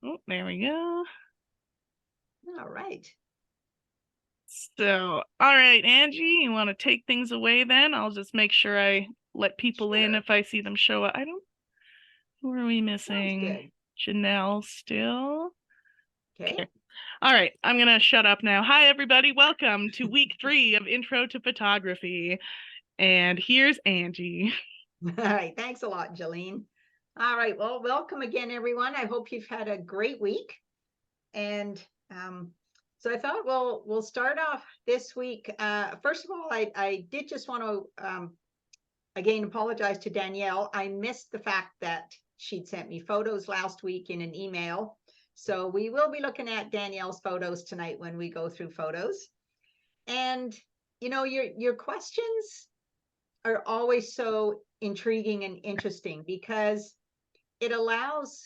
Oh, there we go. All right. So, all right, Angie, you want to take things away then? I'll just make sure I let people in Sure. if I see them show up. Who are we Sounds missing? good. Janelle still. Okay. Okay. All right, I'm going to shut up now. Hi, everybody. Welcome to week 3 of Intro to Photography. And here's Angie. All right. Thanks a lot, Jolene. All right. Well, welcome again, everyone. I hope you've had a great week. And so I thought, well, we'll start off this week. First of all, I did just want to, again, apologize to Danielle. I missed the fact that she'd sent me photos last week in an email. So we will be looking at Danielle's photos tonight when we go through photos. And, your questions are always so intriguing and interesting because it allows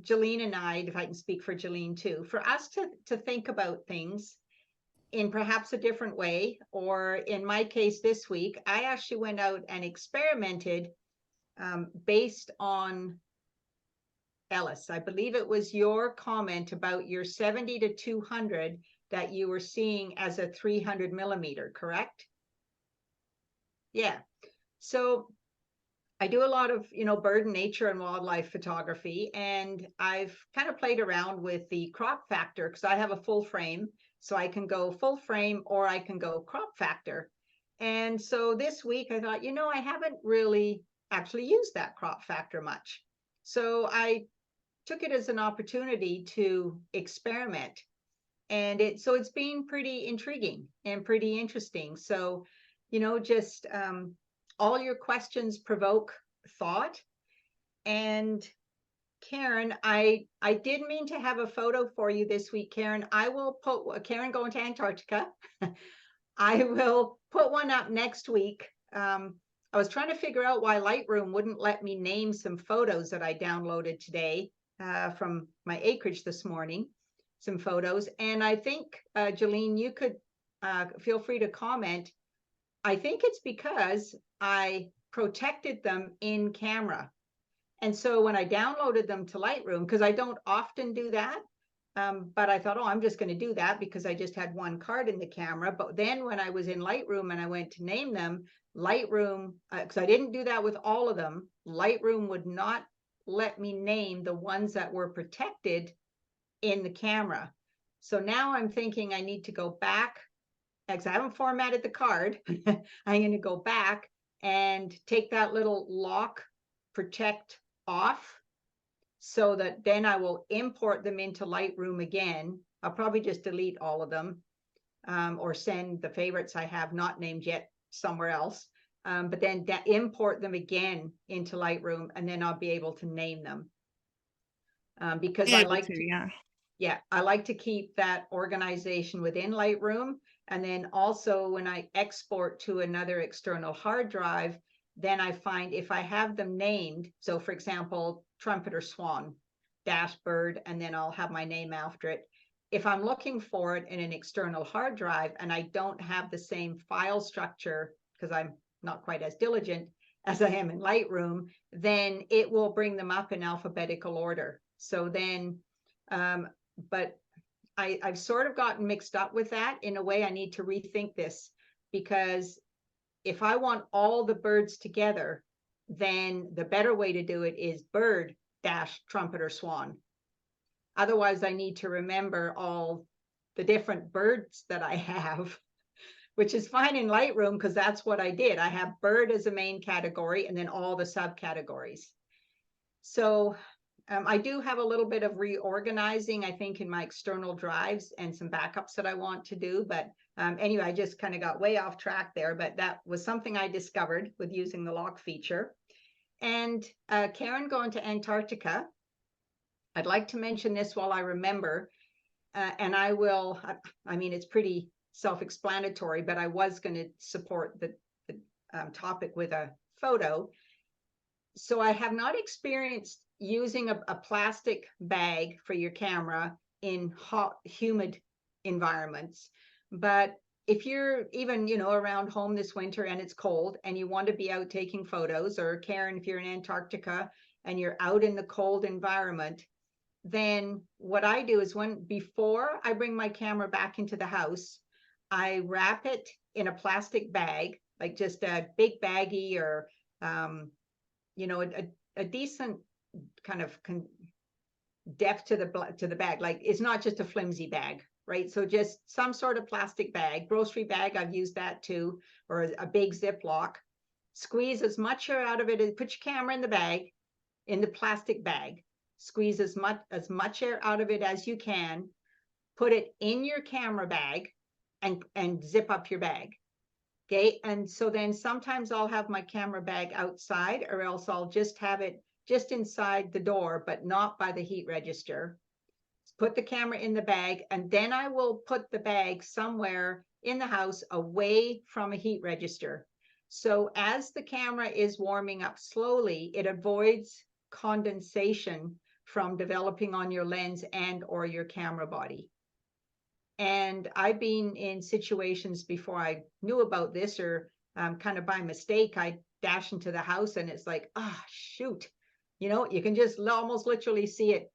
Jolene and I, if I can speak for Jolene too, for us to think about things in perhaps a different way. Or in my case this week, I actually went out and experimented based on Ellis. I believe it was your comment about your 70 to 200 that you were seeing as a 300 millimeter, correct? Yeah. So I do a lot of, bird and nature and wildlife photography, and I've kind of played around with the crop factor because I have a full frame. So I can go full frame or I can go crop factor. And so this week I thought, I haven't really actually used that crop factor much. So I took it as an opportunity to experiment. And it's been pretty intriguing and pretty interesting. So, just all your questions provoke thought. And Karen, I did mean to have a photo for you this week, Karen. I will put Karen going to Antarctica. I will put one up next week. I was trying to figure out why Lightroom wouldn't let me name some photos that I downloaded today from my acreage this morning, some photos. And I think, Jolene, you could feel free to comment. I think it's because I protected them in camera. And so when I downloaded them to Lightroom, because I don't often do that, but I thought, oh, I'm just going to do that because I just had one card in the camera. But then when I was in Lightroom and I went to name them, Lightroom, because I didn't do that with all of them, Lightroom would not let me name the ones that were protected in the camera. So now I'm thinking I need to go back, because I haven't formatted the card. I'm going to go back and take that little lock protect off so that then I will import them into Lightroom again. I'll probably just delete all of them or send the favorites I have not named yet somewhere else. But then import them again into Lightroom, and then I'll be able to name them. Because I like to, yeah, I like to keep that organization within Lightroom. And then also when I export to another external hard drive, then I find if I have them named, so for example, trumpet or swan, dash bird, and then I'll have my name after it. If I'm looking for it in an external hard drive and I don't have the same file structure, because I'm not quite as diligent as I am in Lightroom, then it will bring them up in alphabetical order. So then, but I've sort of gotten mixed up with that. In a way, I need to rethink this, because if I want all the birds together, then the better way to do it is bird dash trumpet or swan. Otherwise, I need to remember all the different birds that I have, which is fine in Lightroom because that's what I did. I have bird as a main category and then all the subcategories. So I do have a little bit of reorganizing, I think, in my external drives and some backups that I want to do. But anyway, I just kind of got way off track there. But that was something I discovered with using the lock feature. And Karen going to Antarctica, I'd like to mention this while I remember. And I will, I mean, it's pretty self-explanatory, but I was going to support the topic with a photo. So I have not experienced using a plastic bag for your camera in hot, humid environments. But if you're even, around home this winter and it's cold and you want to be out taking photos, or Karen, if you're in Antarctica and you're out in the cold environment, then what I do is before I bring my camera back into the house, I wrap it in a plastic bag, like just a big baggie or, a decent kind of depth to the bag. Like it's not just a flimsy bag, right? So just some sort of plastic bag, grocery bag, I've used that too, or a big Ziploc. Squeeze as much air out of it, put your camera in the bag, in the plastic bag, squeeze as much air out of it as you can, put it in your camera bag and zip up your bag. Okay. And so then sometimes I'll have my camera bag outside, or else I'll just have it just inside the door, but not by the heat register. Put the camera in the bag, and then I will put the bag somewhere in the house away from a heat register. So as the camera is warming up slowly, it avoids condensation from developing on your lens and or your camera body. And I've been in situations before I knew about this, or kind of by mistake, I dash into the house and it's like, shoot, you can just almost literally see it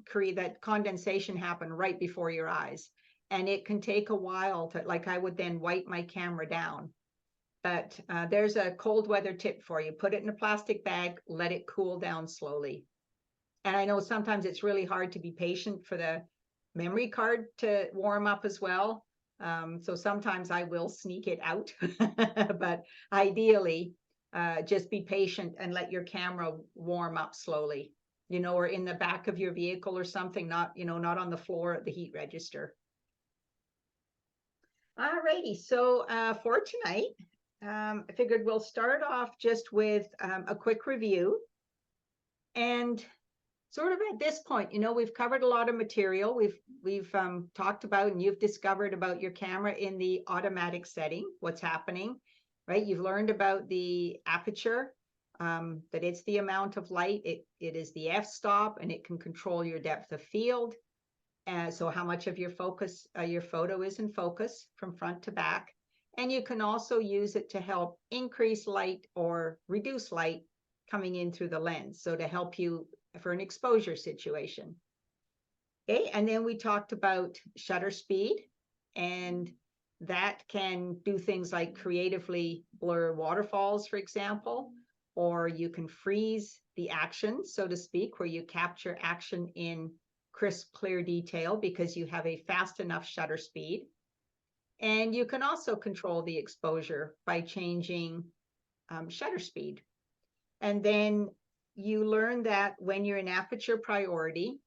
create that condensation happen right before your eyes. And it can take a while to, like, I would then wipe my camera down. But there's a cold weather tip for you. Put it in a plastic bag, let it cool down slowly. And I know sometimes it's really hard to be patient for the memory card to warm up as well. So sometimes I will sneak it out, but ideally, just be patient and let your camera warm up slowly, or in the back of your vehicle or something, not on the floor at the heat register. All righty. So for tonight, I figured we'll start off just with a quick review. And sort of at this point, we've covered a lot of material. We've talked about, and you've discovered about your camera in the automatic setting, what's happening, right? You've learned about the aperture, that it's the amount of light, it is the f-stop, and it can control your depth of field. So how much of your photo is in focus from front to back. And you can also use it to help increase light or reduce light coming in through the lens. So to help you for an exposure situation. Okay, and then we talked about shutter speed, and that can do things like creatively blur waterfalls, for example, or you can freeze the action, so to speak, where you capture action in crisp, clear detail because you have a fast enough shutter speed. And you can also control the exposure by changing shutter speed. And then you learn that when you're in aperture priority,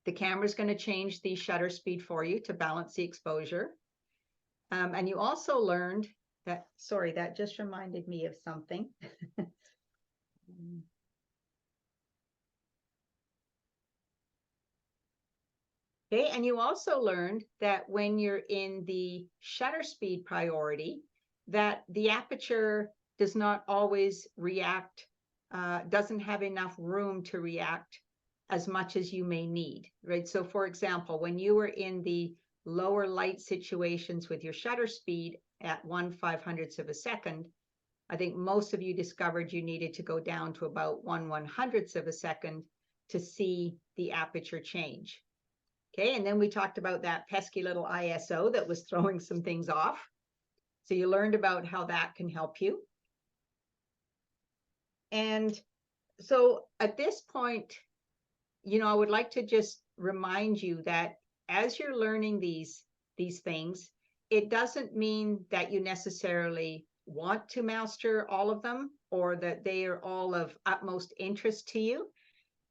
the camera is going to change the shutter speed for you to balance the exposure. And you also learned that, sorry, that just reminded me of something. Okay, and you also learned that when you're in the shutter speed priority, that the aperture does not always react, doesn't have enough room to react as much as you may need, right? So for example, when you were in the lower light situations with your shutter speed at 1/500th of a second, I think most of you discovered you needed to go down to about 1/100th of a second to see the aperture change. Okay, and then we talked about that pesky little ISO that was throwing some things off. So you learned about how that can help you. And so at this point, I would like to just remind you that as you're learning these things, it doesn't mean that you necessarily want to master all of them or that they are all of utmost interest to you.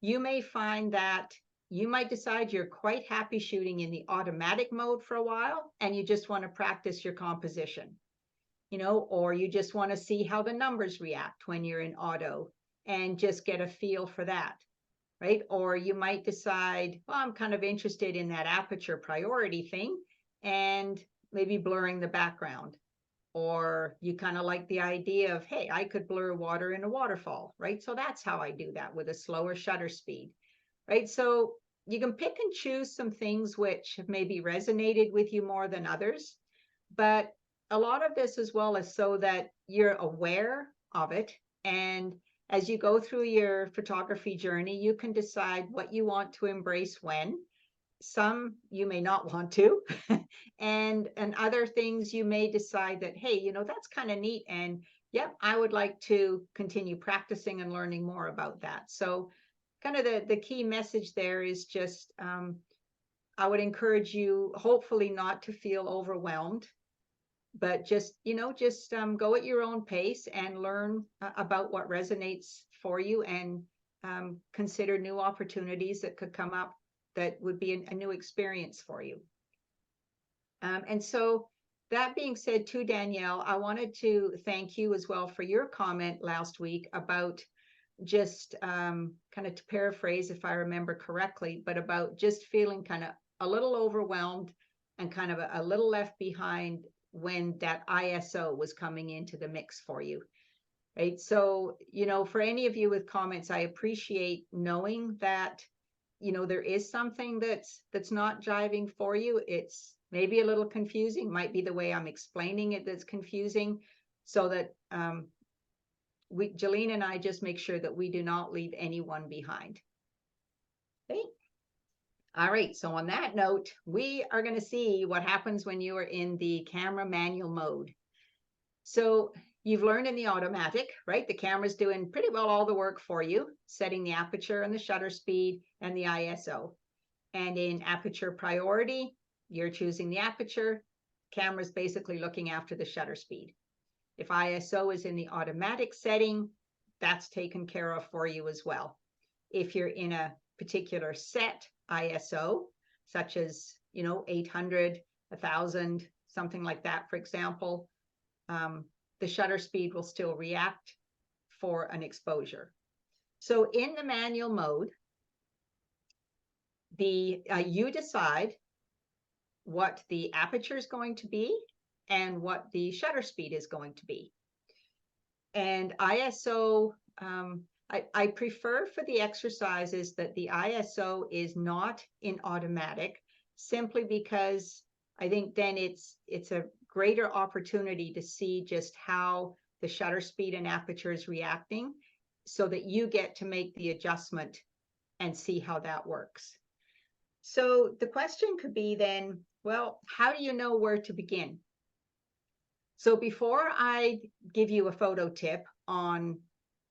You may find that you might decide you're quite happy shooting in the automatic mode for a while, and you just want to practice your composition, or you just want to see how the numbers react when you're in auto and just get a feel for that, right? Or you might decide, well, I'm kind of interested in that aperture priority thing and maybe blurring the background. Or you kind of like the idea of, hey, I could blur water in a waterfall, right? So that's how I do that with a slower shutter speed. Right, so you can pick and choose some things which have maybe resonated with you more than others, but a lot of this as well is so that you're aware of it, and as you go through your photography journey, you can decide what you want to embrace when. Some you may not want to, and other things you may decide that, hey, you know, that's kind of neat, and yep, I would like to continue practicing and learning more about that. So kind of the key message there is just I would encourage you, hopefully not to feel overwhelmed, but just, you know, just go at your own pace and learn about what resonates for you, and consider new opportunities that could come up that would be a new experience for you. And so that being said, too, Danielle, I wanted to thank you as well for your comment last week about just kind of, to paraphrase if I remember correctly, but about just feeling kind of a little overwhelmed and kind of a little left behind when that ISO was coming into the mix for you. Right. So, you know, for any of you with comments, I appreciate knowing that, you know, there is something that's not jiving for you. It's maybe a little confusing, might be the way I'm explaining it that's confusing, so that Jolene and I just make sure that we do not leave anyone behind. Okay. All right, so on that note, we are going to see what happens when you are in the camera manual mode. So you've learned in the automatic, right? The camera's doing pretty well all the work for you, setting the aperture and the shutter speed and the ISO. And in aperture priority, you're choosing the aperture. Camera's basically looking after the shutter speed. If ISO is in the automatic setting, that's taken care of for you as well. If you're in a particular set ISO, such as, you know, 800, 1000, something like that, for example, the shutter speed will still react for an exposure. So in the manual mode, you decide what the aperture is going to be and what the shutter speed is going to be. And ISO, I prefer for the exercises that the ISO is not in automatic, simply because I think then it's a greater opportunity to see just how the shutter speed and aperture is reacting, so that you get to make the adjustment and see how that works. So the question could be then, well, how do you know where to begin? So before I give you a photo tip on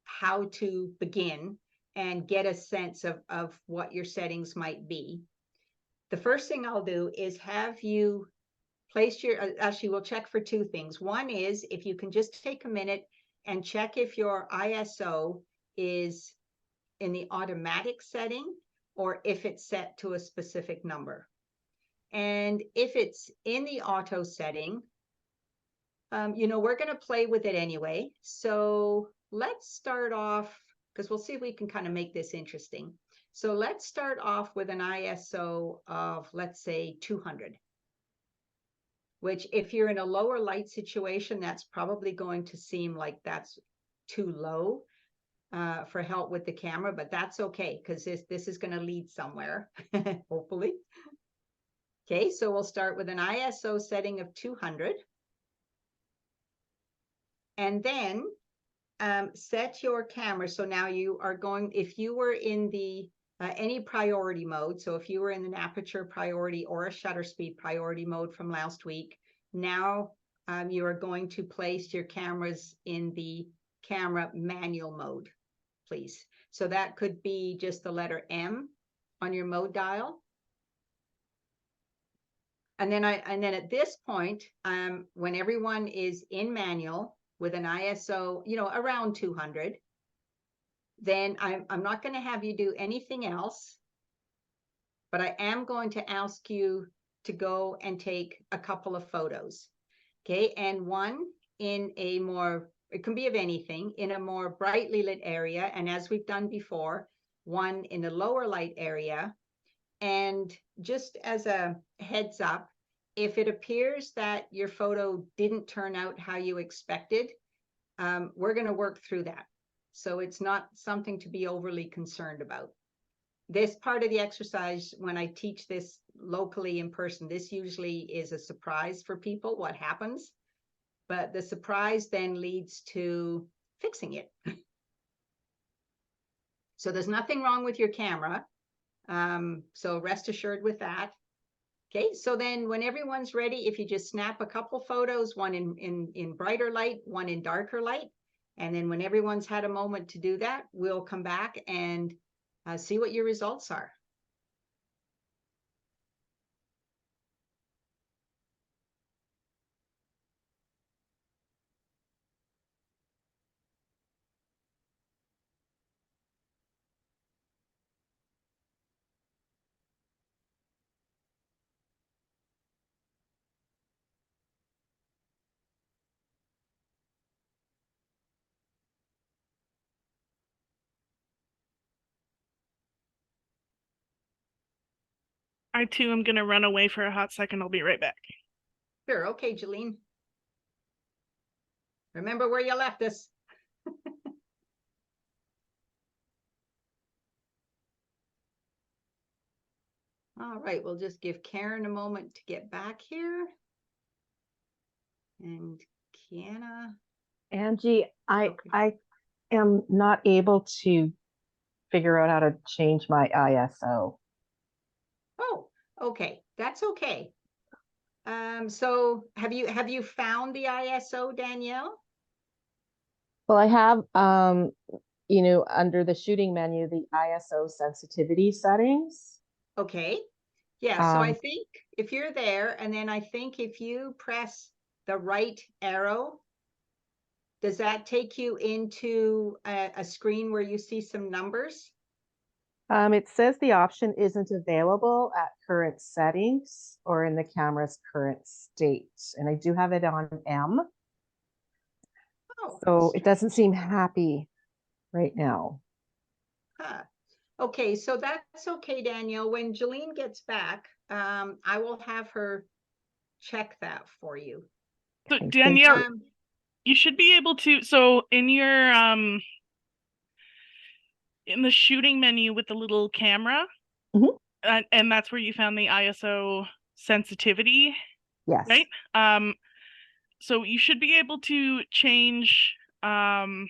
how to begin and get a sense of what your settings might be, the first thing I'll do is have you place your, actually we'll check for two things. One is if you can just take a minute and check if your ISO is in the automatic setting or if it's set to a specific number. And if it's in the auto setting, you know, we're going to play with it anyway. So let's start off, because we'll see if we can kind of make this interesting. So let's start off with an ISO of, let's say, 200, which if you're in a lower light situation, that's probably going to seem like that's too low for help with the camera, but that's okay, because this is going to lead somewhere, hopefully. Okay, so we'll start with an ISO setting of 200. And then set your camera. So now you are going, if you were in the any priority mode, so if you were in an aperture priority or a shutter speed priority mode from last week, now you are going to place your cameras in the camera manual mode, please. So that could be just the letter M on your mode dial. And then at this point, when everyone is in manual with an ISO, you know, around 200, then I'm not going to have you do anything else, but I am going to ask you to go and take a couple of photos. Okay, and one in a more, it can be of anything, in a more brightly lit area, and as we've done before, one in a lower light area. And just as a heads up, if it appears that your photo didn't turn out how you expected, we're going to work through that. So it's not something to be overly concerned about. This part of the exercise, when I teach this locally in person, this usually is a surprise for people, what happens. But the surprise then leads to fixing it. So there's nothing wrong with your camera. So rest assured with that. Okay, so then when everyone's ready, if you just snap a couple photos, one in brighter light, one in darker light, and then when everyone's had a moment to do that, we'll come back and see what your results are. I too am going to run away for a hot second. I'll be right back. Sure, okay, Jolene. Remember where you left us. All right, we'll just give Karen a moment to get back here. And Kiana. Angie, I am not able to figure out how to change my ISO. Oh, okay, that's okay. So have you found the ISO, Danielle? Well, I have, under the shooting menu, the ISO sensitivity settings. Okay. Yeah, so I think if you're there, and then I think if you press the right arrow, does that take you into a screen where you see some numbers? It says the option isn't available at current settings or in the camera's current state. And I do have it on M. Oh, So it doesn't seem happy right now. huh. Okay, so that's okay, Danielle. When Jolene gets back, I will have her check that for you. So Okay, Danielle, you should be able to, so in your in the shooting menu with the little camera, and that's where you found the ISO sensitivity. yes. Right? So you should be able to change because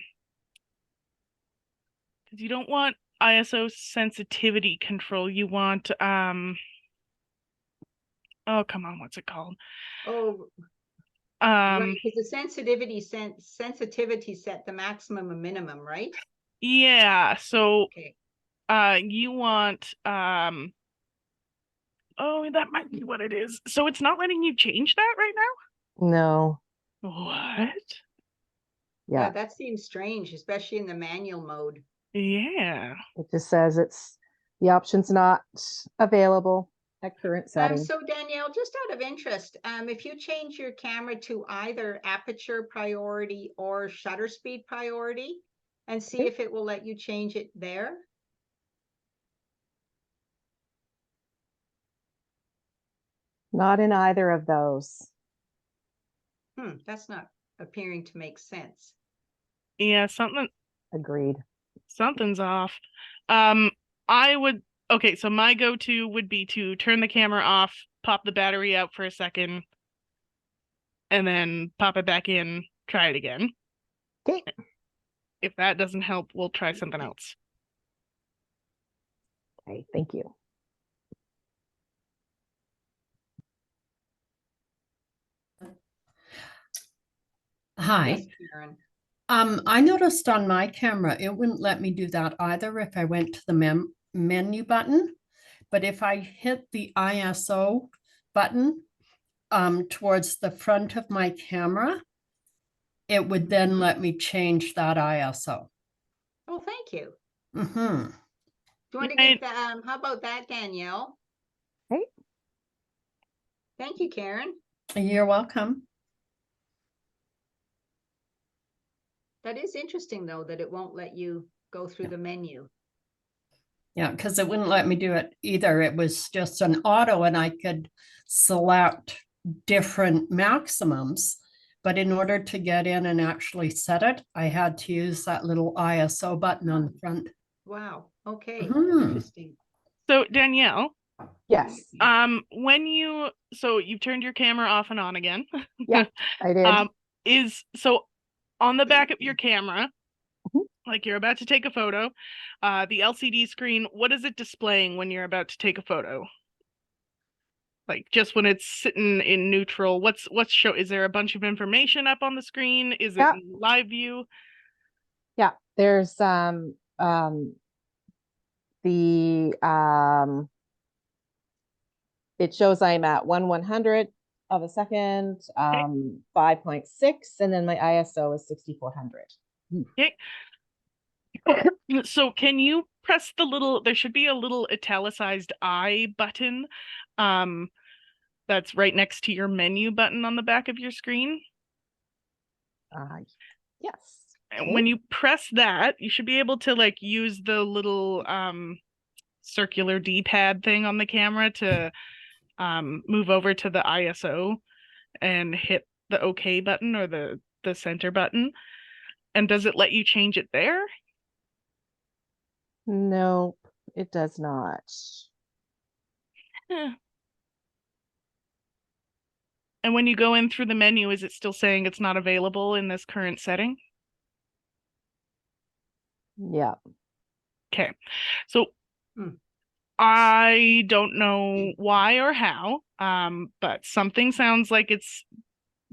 you don't want ISO sensitivity control. You want oh, come on, what's it called? Oh, right, because the sensitivity set the maximum and minimum, right? Yeah, so Okay. you want oh, that might be what it is. So it's not letting you change that right No. now? What? Yeah, that seems strange, especially in the manual mode. Yeah. It just says the option's not available at current settings. So Danielle, just out of interest, if you change your camera to either aperture priority or shutter speed priority, and see if it will let you change it there. Not in either of those. That's not appearing to make sense. Yeah, Agreed. Something's off. Okay, so my go-to would be to turn the camera off, pop the battery out for a second, and then pop it back in, try it again. Okay. If that doesn't help, we'll try something else. Okay, thank you. Hi. Yes, Karen. I noticed on my camera, it wouldn't let me do that either if I went to the menu button. But if I hit the ISO button towards the front of my camera, it would then let me change that ISO. Oh, thank you. Mm-hmm. Do you want to get that? How about that, Danielle? Okay. Thank you, Karen. You're welcome. That is interesting, though, that it won't let you go through the menu. Yeah, because it wouldn't let me do it either. It was just an auto and I could select different maximums. But in order to get in and actually set it, I had to use that little ISO button on the front. Wow. Okay. Mhm. Interesting. So Danielle, Yes. So you've turned your camera off and on again. Yeah, I did. So on the back of your camera, like you're about to take a photo. The LCD screen, what is it displaying when you're about to take a photo? Like just when it's sitting in neutral, what's show? Is there a bunch of information up on the screen? Is it Yeah. in live view? Yeah, there's the it shows I'm at 1/100 of a second, 5.6, and then my ISO is 6400. Okay. So can you press the little, there should be a little italicized I button that's right next to your menu button on the back of your screen. Yes. And when you press that, you should be able to like use the little circular D-pad thing on the camera to move over to the ISO and hit the OK button or the center button. And does it let you change it there? Nope, it does not. Eh. And when you go in through the menu, is it still saying it's not available in this current setting? Yeah. Okay. So Hmm. I don't know why or how, but something sounds like it's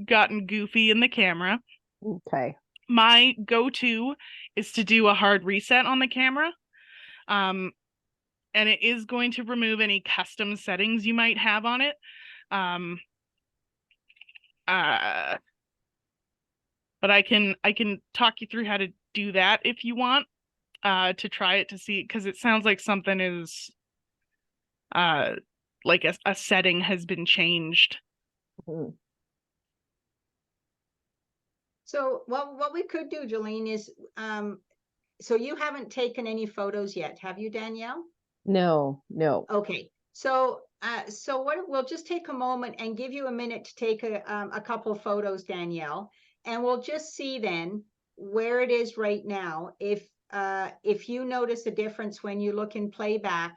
gotten goofy in the camera. Okay. My go-to is to do a hard reset on the camera. And it is going to remove any custom settings you might have on it. But I can talk you through how to do that if you want, to try it to see, because it sounds like something is like a setting has been changed. Mhm. So what we could do, Jolene, is so you haven't taken any photos yet, have you, Danielle? No. Okay, so what we'll just take a moment and give you a minute to take a couple of photos, Danielle, and we'll just see then where it is right now. If you notice a difference when you look in playback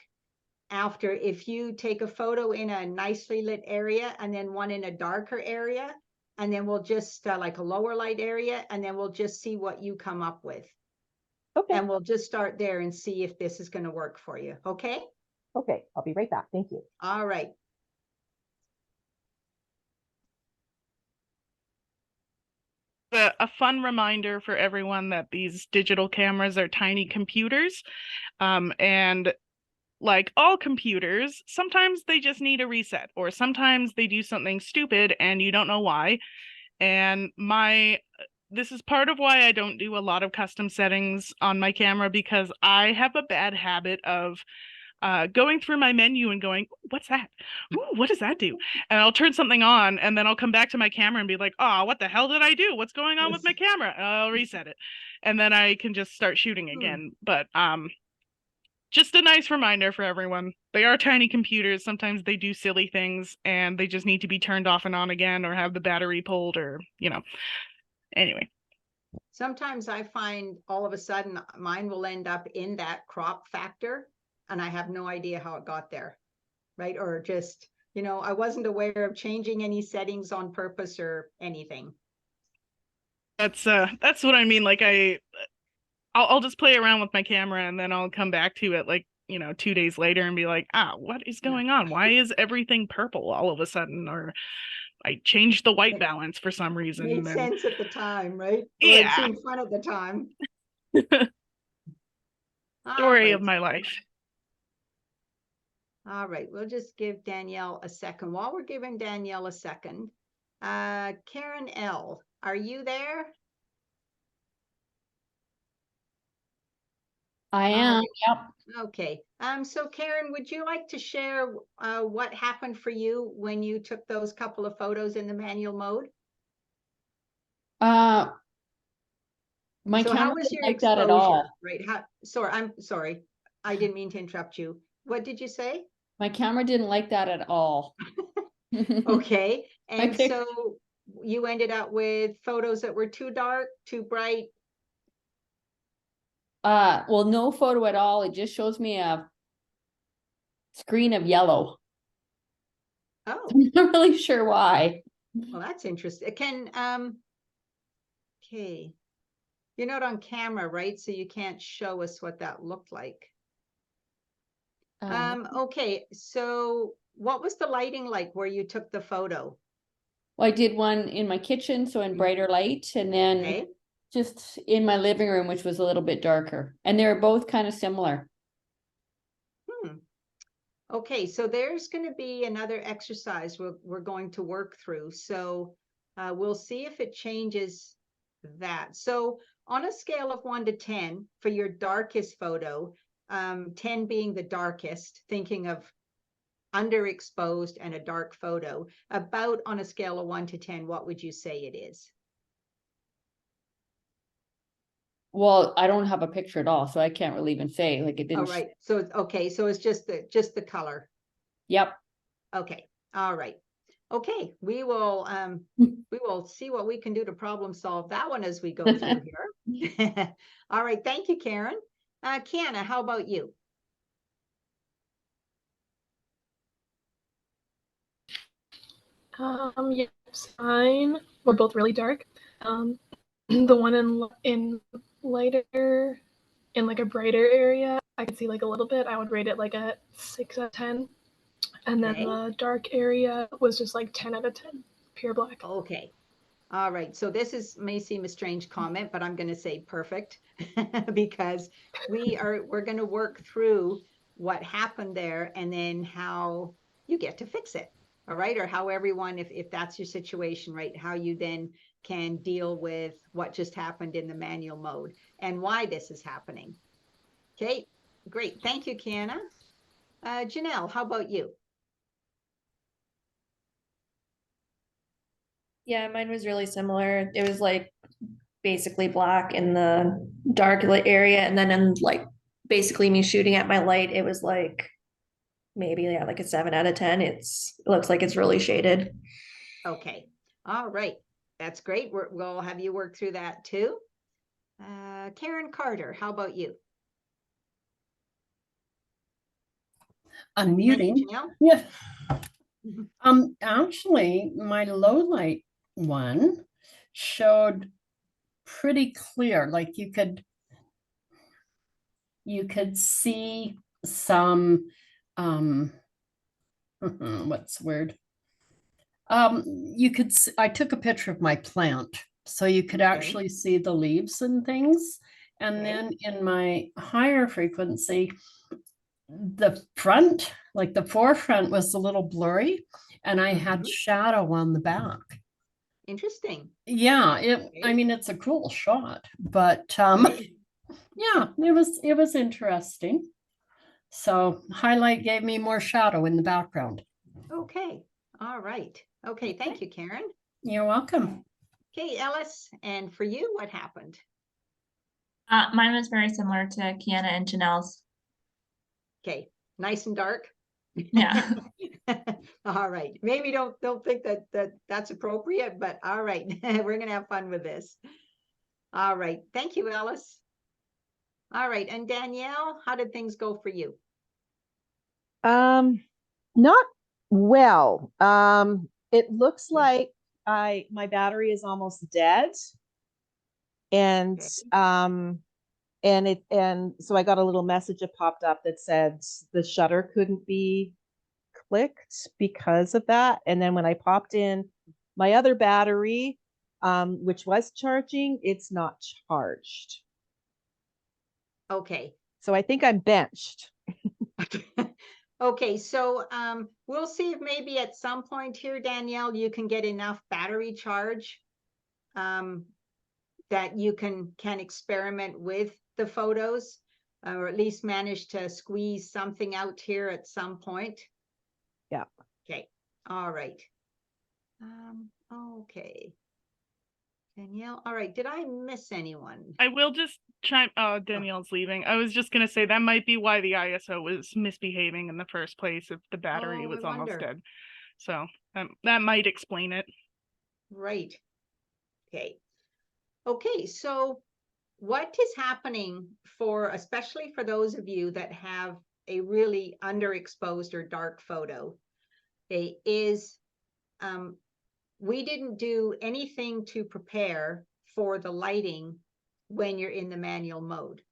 after, if you take a photo in a nicely lit area and then one in a darker area, and then we'll just like a lower light area, and then we'll just see what you come up with. Okay. And we'll just start there and see if this is going to work for you. Okay. Okay, I'll be right back. Thank you. All right. A fun reminder for everyone that these digital cameras are tiny computers, and like all computers, sometimes they just need a reset, or sometimes they do something stupid and you don't know why. And this is part of why I don't do a lot of custom settings on my camera, because I have a bad habit of going through my menu and going, what's that? Ooh, what does that do? And I'll turn something on, and then I'll come back to my camera and be like, oh, what the hell did I do? What's going on with my camera? And I'll reset it, and then I can just start shooting again. But just a nice reminder for everyone. They are tiny computers. Sometimes they do silly things, and they just need to be turned off and on again, or have the battery pulled, or, anyway. Sometimes I find all of a sudden mine will end up in that crop factor, and I have no idea how it got there, right? Or just, I wasn't aware of changing any settings on purpose or anything. That's what I mean. Like I'll just play around with my camera, and then I'll come back to it like, 2 days later and be like, what is going on? Why is everything purple all of a sudden? Or I changed the white balance for some reason. Made sense at the time, right? Or Yeah. it seemed fun at the time. Story of my life. All right, we'll just give Danielle a second. While we're giving Danielle a second, Karen L., are you there? I am. Yep. Okay. So Karen, would you like to share what happened for you when you took those couple of photos in the manual mode? My So how camera was didn't your like that at exposure? all. Right. I'm sorry. I didn't mean to interrupt you. What did you say? My camera didn't like that at all. Okay. And Okay. so you ended up with photos that were too dark, too bright. Well, no photo at all. It just shows me a screen of yellow. Oh, I'm not really sure why. well, that's interesting. Okay. you're not on camera, right? So you can't show us what that looked like. Okay, so what was the lighting like where you took the photo? Well, I did one in my kitchen, so in brighter light, and then Okay, just in my living room, which was a little bit darker. And they were both kind of similar. okay, so there's going to be another exercise we're going to work through. So we'll see if it changes that. So on a scale of 1 to 10 for your darkest photo, 10 being the darkest, thinking of underexposed and a dark photo, about on a scale of 1 to 10, what would you say it is? Well, I don't have a picture at all, so I can't really even say, like, it All didn't. right, so it's okay, so it's just the color. Yep. Okay, all right. Okay, we will see what we can do to problem solve that one as we go through here. All right, thank you, Karen. Kiana, how about you? Yes, mine were both really dark. The one in lighter, in like a brighter area, I could see like a little bit. I would rate it like a 6 out of 10. And then Okay. the dark area was just like 10 out of 10, pure black. Okay. All right. So this may seem a strange comment, but I'm going to say perfect because we're going to work through what happened there and then how you get to fix it. All right. Or how everyone, if that's your situation, right, how you then can deal with what just happened in the manual mode and why this is happening. Okay. Great. Thank you, Kiana. Janelle, how about you? Yeah, mine was really similar. It was like basically black in the dark area, and then in like basically me shooting at my light, it was like maybe like a 7 out of 10. It looks like it's really shaded. Okay. All right. That's great. We'll have you work through that too. Karen Carter, how about you? Unmuting. Janelle? Yeah. Actually, my low light one showed pretty clear. Like you could see some what's the word? I took a picture of my plant, so you could actually see the leaves and things. And then in my higher frequency, the front, like the forefront, was a little blurry, and I had shadow on the back. Interesting. Yeah, I mean, it's a cool shot, but yeah, it was interesting. So highlight gave me more shadow in the background. Okay. All right. Okay. Thank you, Karen. You're welcome. Okay, Ellis, and for you, what happened? Mine was very similar to Kiana and Janelle's. Okay, nice and dark. Yeah. All right. Maybe don't think that's appropriate, but all right. We're gonna have fun with this. All right. Thank you, Ellis. All right. And Danielle, how did things go for you? Not well. It looks like my battery is almost dead. And and so I got a little message that popped up that said the shutter couldn't be clicked because of that. And then when I popped in my other battery, which was charging, it's not charged. Okay. So I think I'm benched. Okay, so we'll see if maybe at some point here, Danielle, you can get enough battery charge that you can experiment with the photos, or at least manage to squeeze something out here at some point. Yeah. Okay. All right. Okay. Danielle, all right. Did I miss anyone? I will just chime. Danielle's leaving. I was just gonna say that might be why the ISO was misbehaving in the first place if the battery was almost dead. So that might explain it. Right. Okay. Okay. So what is happening especially for those of you that have a really underexposed or dark photo, is we didn't do anything to prepare for the lighting when you're in the manual mode.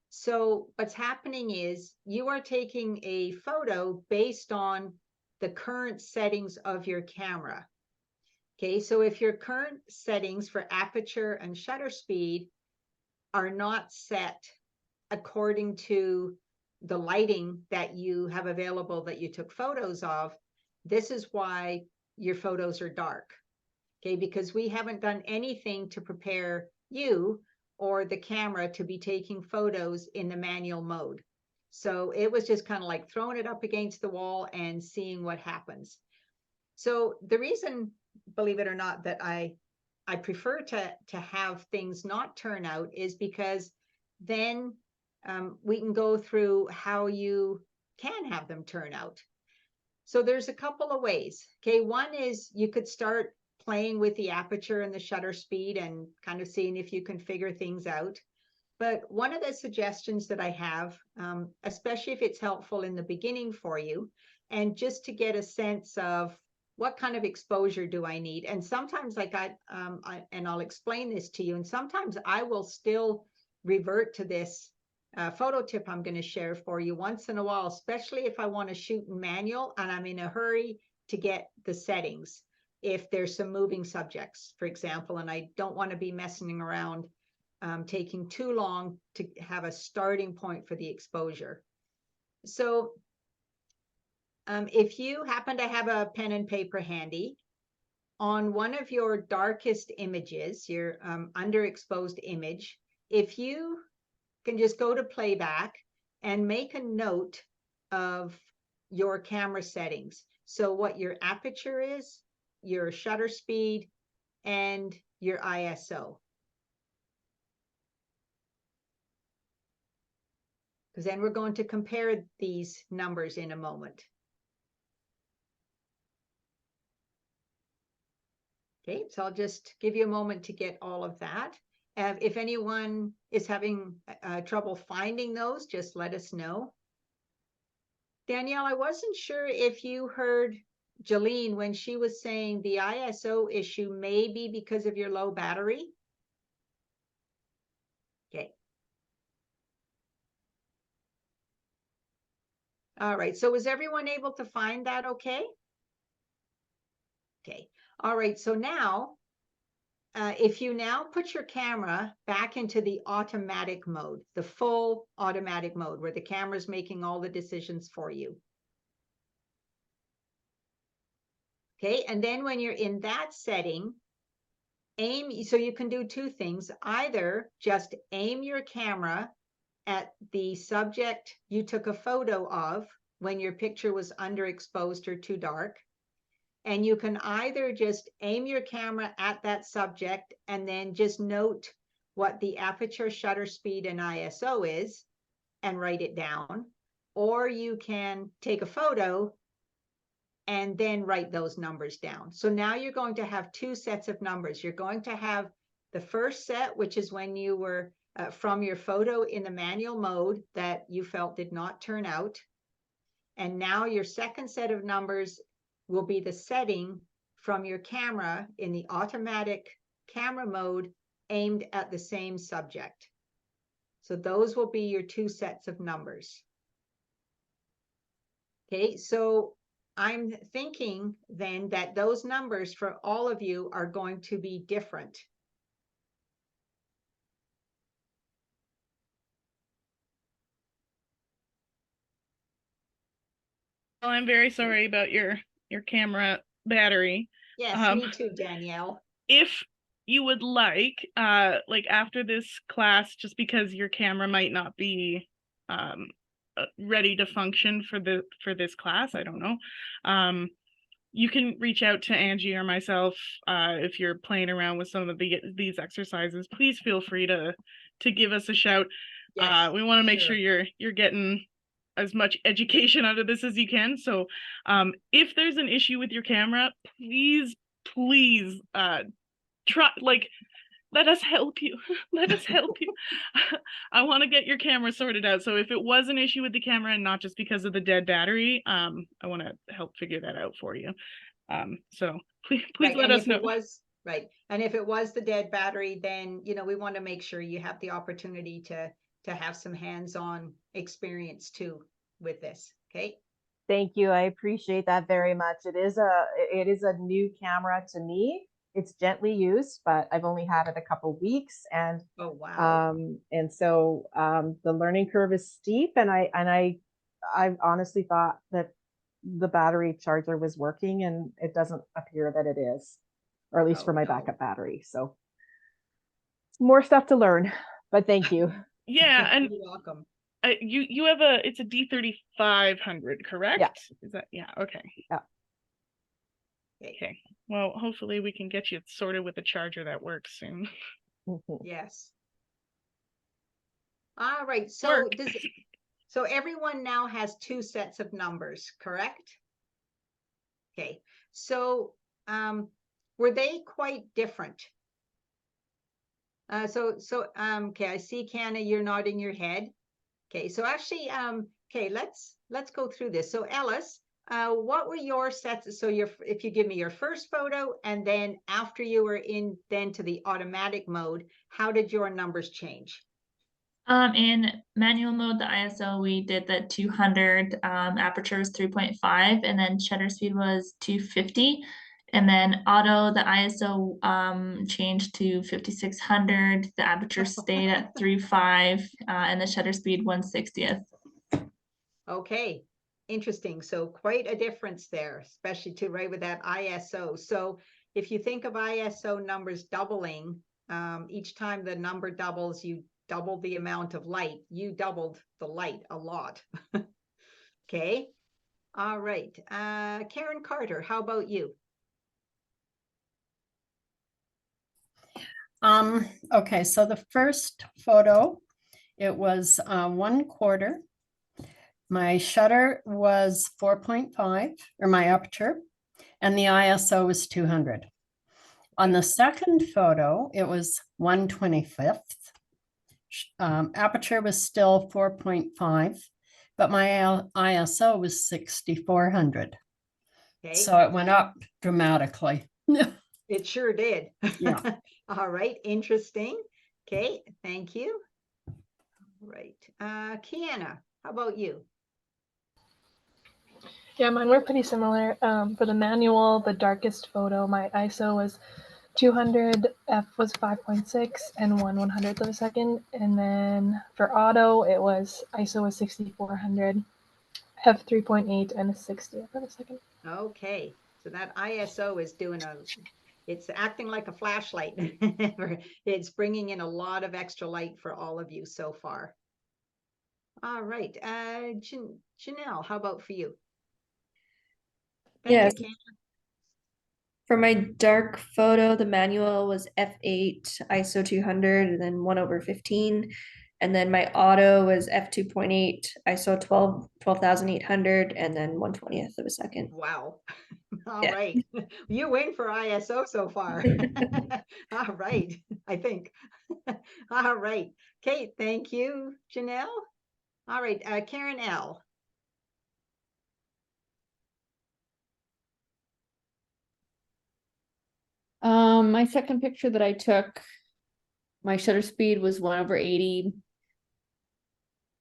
So what's happening is you are taking a photo based on the current settings of your camera. Okay, so if your current settings for aperture and shutter speed are not set according to the lighting that you have available that you took photos of, this is why your photos are dark. Okay, because we haven't done anything to prepare you or the camera to be taking photos in the manual mode. So it was just kind of like throwing it up against the wall and seeing what happens. So the reason, believe it or not, that I prefer to have things not turn out is because then we can go through how you can have them turn out. So there's a couple of ways. Okay, one is you could start playing with the aperture and the shutter speed and kind of seeing if you can figure things out. But one of the suggestions that I have, especially if it's helpful in the beginning for you, and just to get a sense of what kind of exposure do I need? And sometimes like and I'll explain this to you, and sometimes I will still revert to this photo tip I'm going to share for you once in a while, especially if I want to shoot in manual and I'm in a hurry to get the settings. If there's some moving subjects, for example, and I don't want to be messing around taking too long to have a starting point for the exposure. So if you happen to have a pen and paper handy, on one of your darkest images, your underexposed image, if you can just go to playback and make a note of your camera settings. So what your aperture is, your shutter speed, and your ISO. Because then we're going to compare these numbers in a moment. Okay, so I'll just give you a moment to get all of that. If anyone is having trouble finding those, just let us know. Danielle, I wasn't sure if you heard Jolene when she was saying the ISO issue may be because of your low battery. Okay. All right, so was everyone able to find that okay? Okay, all right, so now, if you now put your camera back into the automatic mode, the full automatic mode, where the camera is making all the decisions for you. Okay, and then when you're in that setting, aim, so you can do two things. Either just aim your camera at the subject you took a photo of when your picture was underexposed or too dark. And you can either just aim your camera at that subject and then just note what the aperture, shutter speed, and ISO is and write it down. Or you can take a photo and then write those numbers down. So now you're going to have two sets of numbers. You're going to have the first set, which is when you were from your photo in the manual mode that you felt did not turn out. And now your second set of numbers will be the setting from your camera in the automatic camera mode aimed at the same subject. So those will be your two sets of numbers. Okay, so I'm thinking then that those numbers for all of you are going to be different. Well, I'm very sorry about your camera battery. Yes, me too, Danielle. If you would like after this class, just because your camera might not be ready to function for this class, I don't know. You can reach out to Angie or myself if you're playing around with some of these exercises. Please feel free to give us a shout. Yes, we want to make sure you're getting as much education out of this as you can. So if there's an issue with your camera, please try, let us help you. Let us help you. I want to get your camera sorted out. So if it was an issue with the camera and not just because of the dead battery, I want to help figure that out for you. So please let us know. right. And if it was the dead battery, then, you know, we want to make sure you have the opportunity to have some hands-on experience too with this. Okay. Thank you. I appreciate that very much. It is a new camera to me. It's gently used, but I've only had it a couple weeks, and Oh, wow. so the learning curve is steep, and I honestly thought that the battery charger was working, and it doesn't appear that it is, or at least for Oh, my no. backup battery. So more stuff to learn, but thank you. Yeah, and You're welcome. you have it's a D3500, correct? Yeah. Is that, yeah, okay. Yeah. Okay. Well, hopefully we can get you sorted with a charger that works soon. Yes. All right. So Work. so everyone now has two sets of numbers, correct? Okay. So were they quite different? Okay, I see, Canna, you're nodding your head. Okay, so actually, okay, let's go through this. So Ellis, what were your sets? So if you give me your first photo, and then after you were in then to the automatic mode, how did your numbers change? In manual mode, the ISO, we did the 200, aperture was 3.5, and then shutter speed was 250. And then auto, the ISO changed to 5600, the aperture stayed at 3.5, and the shutter speed 1/60th. Okay, interesting. So quite a difference there, especially to right with that ISO. So if you think of ISO numbers doubling, each time the number doubles, you double the amount of light. You doubled the light a lot. Okay. All right. Karen Carter, how about you? Okay, so the first photo, it was 1/4. My shutter was 4.5, or my aperture, and the ISO was 200. On the second photo, it was 1/25. Aperture was still 4.5, but my ISO was 6400. Okay. So it went up dramatically. It sure did. Yeah. All right. Interesting. Okay. Thank you. All right. Kiana, how about you? Yeah, mine were pretty similar. For the manual, the darkest photo, my ISO was 200, F was 5.6, and 1/100th of a second. And then for auto, it was ISO was 6400, F 3.8, and a 60th of a second. Okay. So that ISO is it's acting like a flashlight. It's bringing in a lot of extra light for all of you so far. All right. Janelle, how about for you? Thank Yes. you, Ken. For my dark photo, the manual was f8, ISO 200, and then 1/15. And then my auto was f2.8, ISO 12,800, and then 1/20th of a second. Wow. All Yeah. right. You win for ISO so far. All right. I think. All right. Okay. Thank you, Janelle. All right. Karen L. My second picture that I took, my shutter speed was 1/80.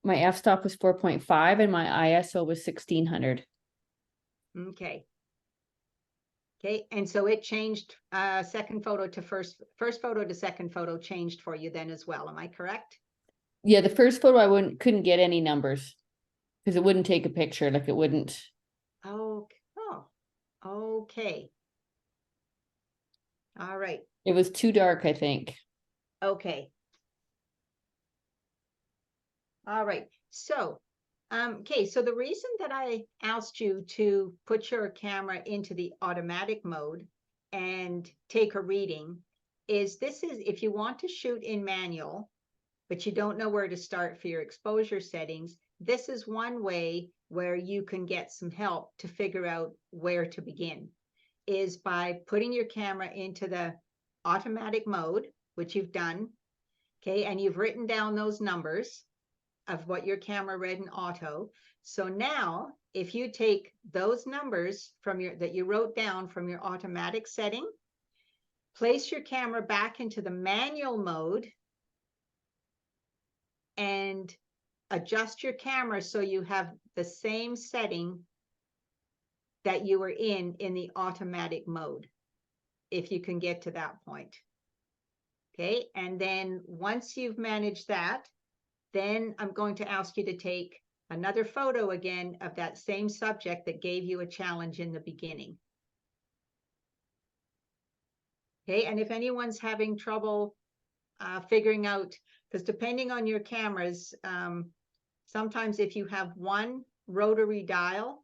My f-stop was 4.5, and my ISO was 1600. Okay. Okay. And so it changed second photo to first photo to second photo changed for you then as well. Am I correct? Yeah, the first photo I couldn't get any numbers because it wouldn't take a picture, like it wouldn't. Oh, okay. All right. It was too dark, I think. Okay. All right. So, okay. So the reason that I asked you to put your camera into the automatic mode and take a reading is if you want to shoot in manual, but you don't know where to start for your exposure settings, this is one way where you can get some help to figure out where to begin, is by putting your camera into the automatic mode, which you've done, okay, and you've written down those numbers of what your camera read in auto. So now, if you take those numbers that you wrote down from your automatic setting, place your camera back into the manual mode and adjust your camera so you have the same setting that you were in the automatic mode, if you can get to that point. Okay, and then once you've managed that, then I'm going to ask you to take another photo again of that same subject that gave you a challenge in the beginning. Okay, and if anyone's having trouble figuring out, because depending on your cameras, sometimes if you have one rotary dial,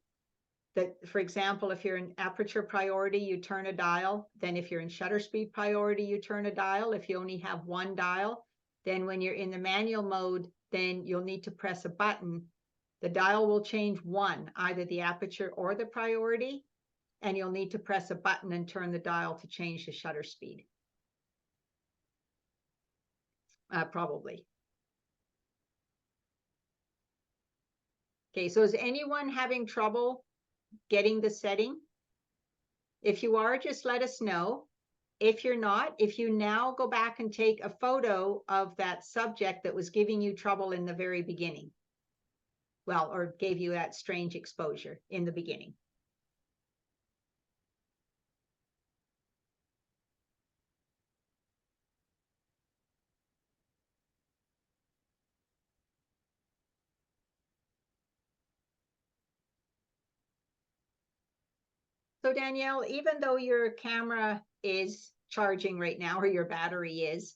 that, for example, if you're in aperture priority, you turn a dial. Then if you're in shutter speed priority, you turn a dial. If you only have one dial, then when you're in the manual mode, then you'll need to press a button. The dial will change one, either the aperture or the priority, and you'll need to press a button and turn the dial to change the shutter speed. Probably. Okay, so is anyone having trouble getting the setting? If you are, just let us know. If you're not, if you now go back and take a photo of that subject that was giving you trouble in the very beginning, well, or gave you that strange exposure in the beginning. So Danielle, even though your camera is charging right now, or your battery is,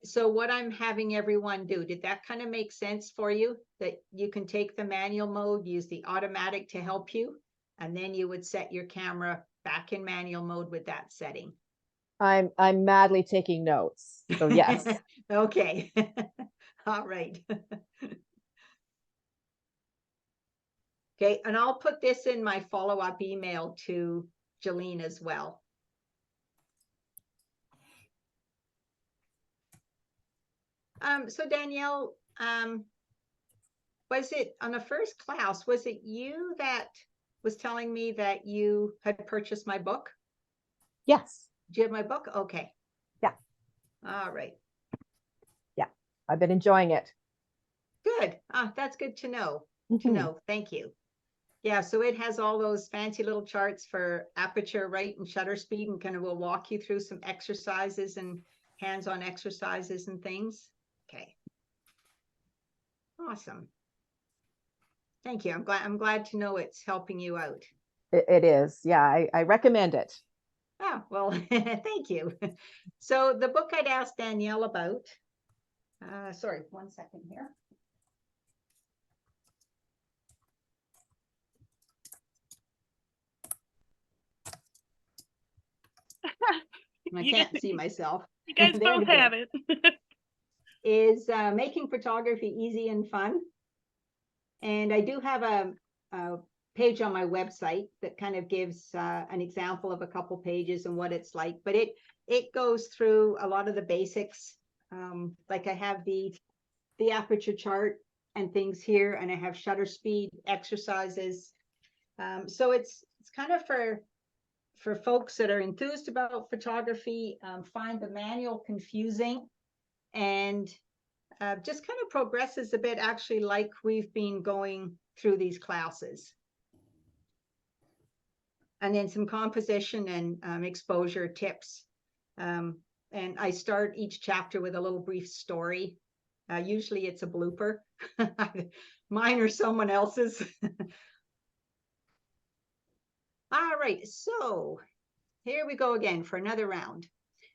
so what I'm having everyone do, did that kind of make sense for you? That you can take the manual mode, use the automatic to help you, and then you would set your camera back in manual mode with that setting. I'm madly taking notes. So yes. Okay. All right. Okay, and I'll put this in my follow-up email to Jolene as well. So Danielle, was it on the first class, was it you that was telling me that you had purchased my book? Yes. Do you have my book? Okay. Yeah. All right. Yeah. I've been enjoying it. Good. That's good to know. Thank you. Yeah, so it has all those fancy little charts for aperture, right, and shutter speed, and kind of will walk you through some exercises and hands-on exercises and things. Okay. Awesome. Thank you. I'm glad to know it's helping you out. It is. Yeah, I recommend it. Oh, well, thank you. So the book I'd asked Danielle about, sorry, 1 second here. I can't see myself. You guys There we both go. have it. Is Making Photography Easy and Fun. And I do have a page on my website that kind of gives an example of a couple pages and what it's like, but it goes through a lot of the basics. Like I have the aperture chart and things here, and I have shutter speed exercises. So it's kind of for folks that are enthused about photography, find the manual confusing, and just kind of progresses a bit, actually, like we've been going through these classes. And then some composition and exposure tips. And I start each chapter with a little brief story. Usually it's a blooper. Mine or someone else's. All right, so here we go again for another round.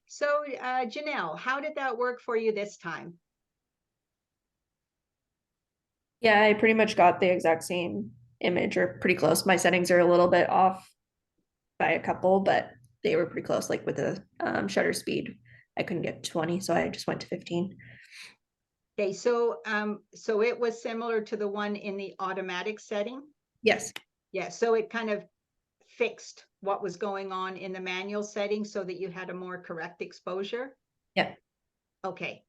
So Janelle, how did that work for you this time? Yeah, I pretty much got the exact same image, or pretty close. My settings are a little bit off by a couple, but they were pretty close. Like with the shutter speed, I couldn't get 20, so I just went to 15. Okay, so so it was similar to the one in the automatic setting? Yes. Yeah, so it kind of fixed what was going on in the manual setting so that you had a more correct exposure? Yeah. Okay.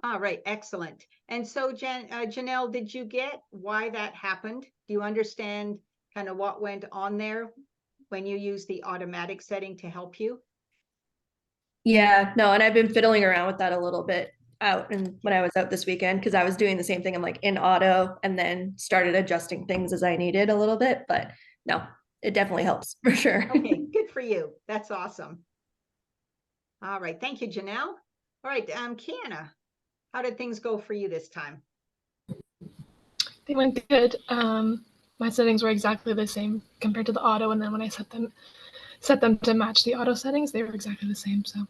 All right, excellent. And so Janelle, did you get why that happened? Do you understand kind of what went on there when you use the automatic setting to help you? Yeah, no, and I've been fiddling around with that a little bit out and when I was out this weekend, because I was doing the same thing. I'm like in auto and then started adjusting things as I needed a little bit, but no, it definitely helps for sure. Okay, good for you. That's awesome. All right, thank you, Janelle. All right, Kiana, how did things go for you this time? They went good. My settings were exactly the same compared to the auto, and then when I set them to match the auto settings, they were exactly the same. So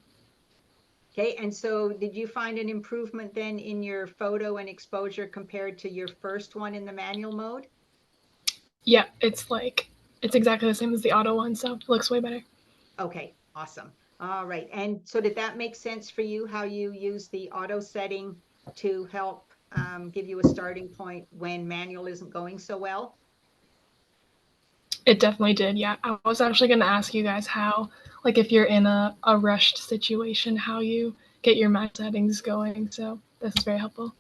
Okay, and so did you find an improvement then in your photo and exposure compared to your first one in the manual mode? yeah, it's exactly the same as the auto one, so it looks way better. Okay, awesome. All right, and so did that make sense for you, how you use the auto setting to help give you a starting point when manual isn't going so well? It definitely did. Yeah, I was actually going to ask you guys how, like, if you're in a rushed situation, how you get your match settings going. So this is very helpful.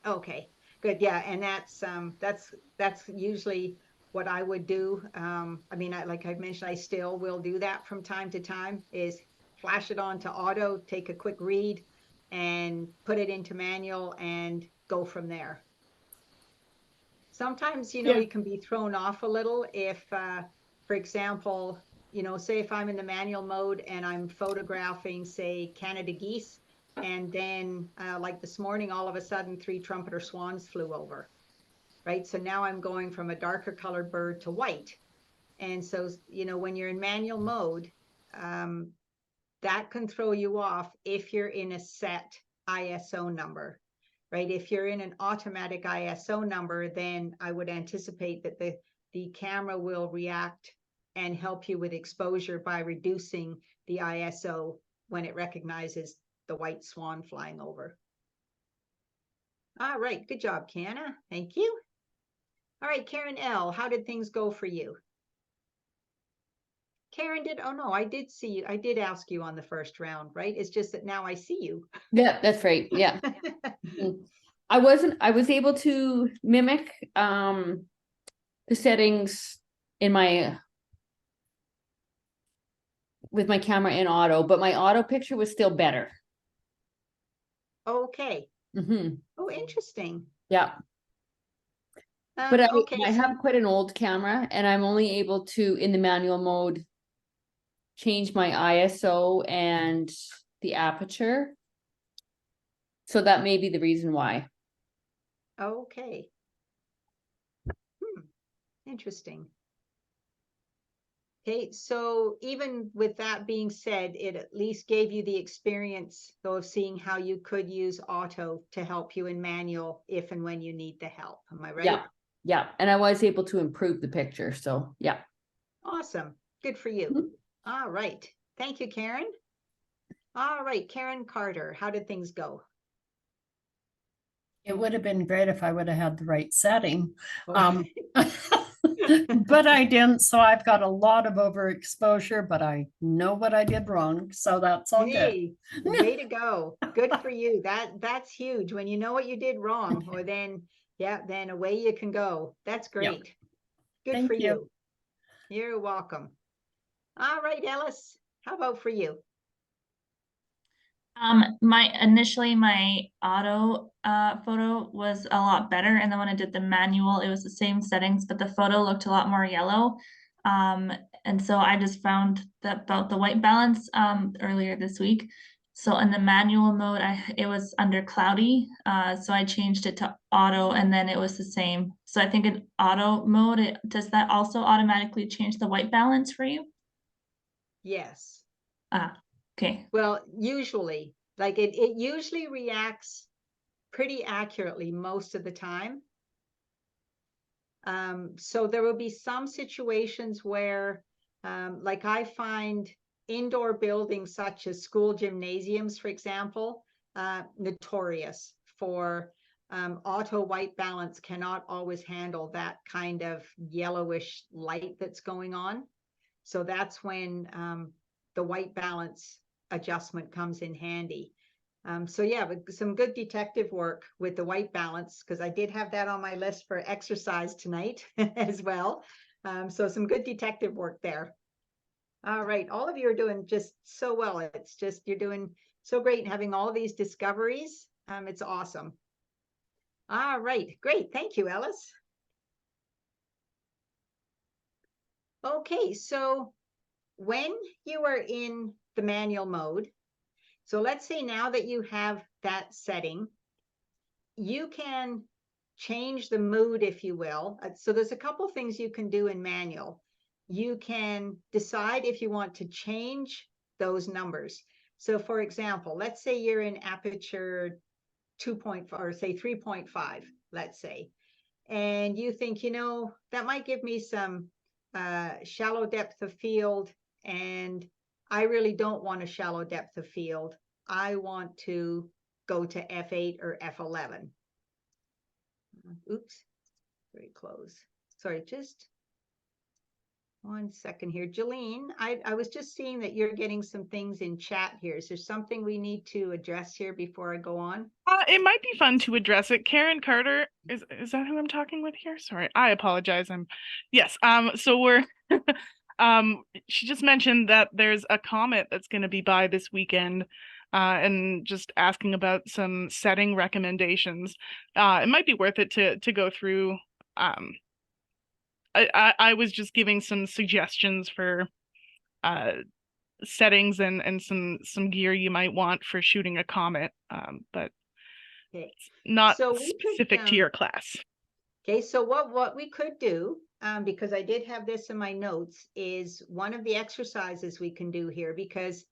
Okay, good. Yeah, and that's usually what I would do. I mean, like I've mentioned, I still will do that from time to time, is flash it on to auto, take a quick read, and put it into manual and go from there. Sometimes, Yeah. you can be thrown off a little if, for example, say if I'm in the manual mode and I'm photographing, say, Canada geese, and then like this morning, all of a sudden, 3 trumpeter swans flew over, right? So now I'm going from a darker colored bird to white. And so, when you're in manual mode, that can throw you off if you're in a set ISO number. Right? If you're in an automatic ISO number, then I would anticipate that the camera will react and help you with exposure by reducing the ISO when it recognizes the white swan flying over. All right, good job, Kiana. Thank you. All right, Karen L., how did things go for you? Karen did, oh no, I did see you. I did ask you on the first round, right? It's just that now I see you. Yeah, that's right. Yeah. I was able to mimic the settings in with my camera in auto, but my auto picture was still better. Okay. Mm-hmm. Oh, interesting. Yeah. But okay, I have quite an old camera and I'm only able to, in the manual mode, change my ISO and the aperture. So that may be the reason why. Okay. Interesting. Okay, so even with that being said, it at least gave you the experience, though, of seeing how you could use auto to help you in manual if and when you need the help. Am I right? Yeah. Yeah. And I was able to improve the picture. So yeah. Awesome. Good for you. Mm-hmm. All right. Thank you, Karen. All right, Karen Carter, how did things go? It would have been great if I would have had the right setting. But I didn't, so I've got a lot of overexposure, but I know what I did wrong, so that's all Hey, good. way to go. Good for you. That's huge. When you know what you did wrong, or then away you can go. That's great. Good Thank for you. you. You're welcome. All right, Ellis, how about for you? Initially my auto photo was a lot better, and then when I did the manual, it was the same settings, but the photo looked a lot more yellow. And so I just found that about the white balance earlier this week. So in the manual mode, it was under cloudy, so I changed it to auto, and then it was the same. So I think in auto mode, does that also automatically change the white balance for you? Yes. Okay. Well, usually, like it usually reacts pretty accurately most of the time. So there will be some situations where, like I find indoor buildings such as school gymnasiums, for example, notorious for auto white balance cannot always handle that kind of yellowish light that's going on. So that's when the white balance adjustment comes in handy. So yeah, some good detective work with the white balance, because I did have that on my list for exercise tonight as well. So some good detective work there. All right, all of you are doing just so well. It's just, you're doing so great and having all of these discoveries. It's awesome. All right, great. Thank you, Ellis. Okay, so when you are in the manual mode, so let's say now that you have that setting, you can change the mood, if you will. So there's a couple things you can do in manual. You can decide if you want to change those numbers. So for example, let's say you're in aperture 2.5 or say 3.5, let's say, and you think, you know, that might give me some shallow depth of field, and I really don't want a shallow depth of field. I want to go to F8 or F11. Oops, very close. Sorry, just 1 second here. Jolene, I was just seeing that you're getting some things in chat here. Is there something we need to address here before I go on? It might be fun to address it. Karen Carter, is that who I'm talking with here? Sorry, I apologize. Yes. So we're she just mentioned that there's a comet that's going to be by this weekend, and just asking about some setting recommendations. It might be worth it to go through. I was just giving some suggestions for settings and some gear you might want for shooting a comet, but Okay, not so we specific could, to your class. okay, so what we could do, because I did have this in my notes, is one of the exercises we can do here, because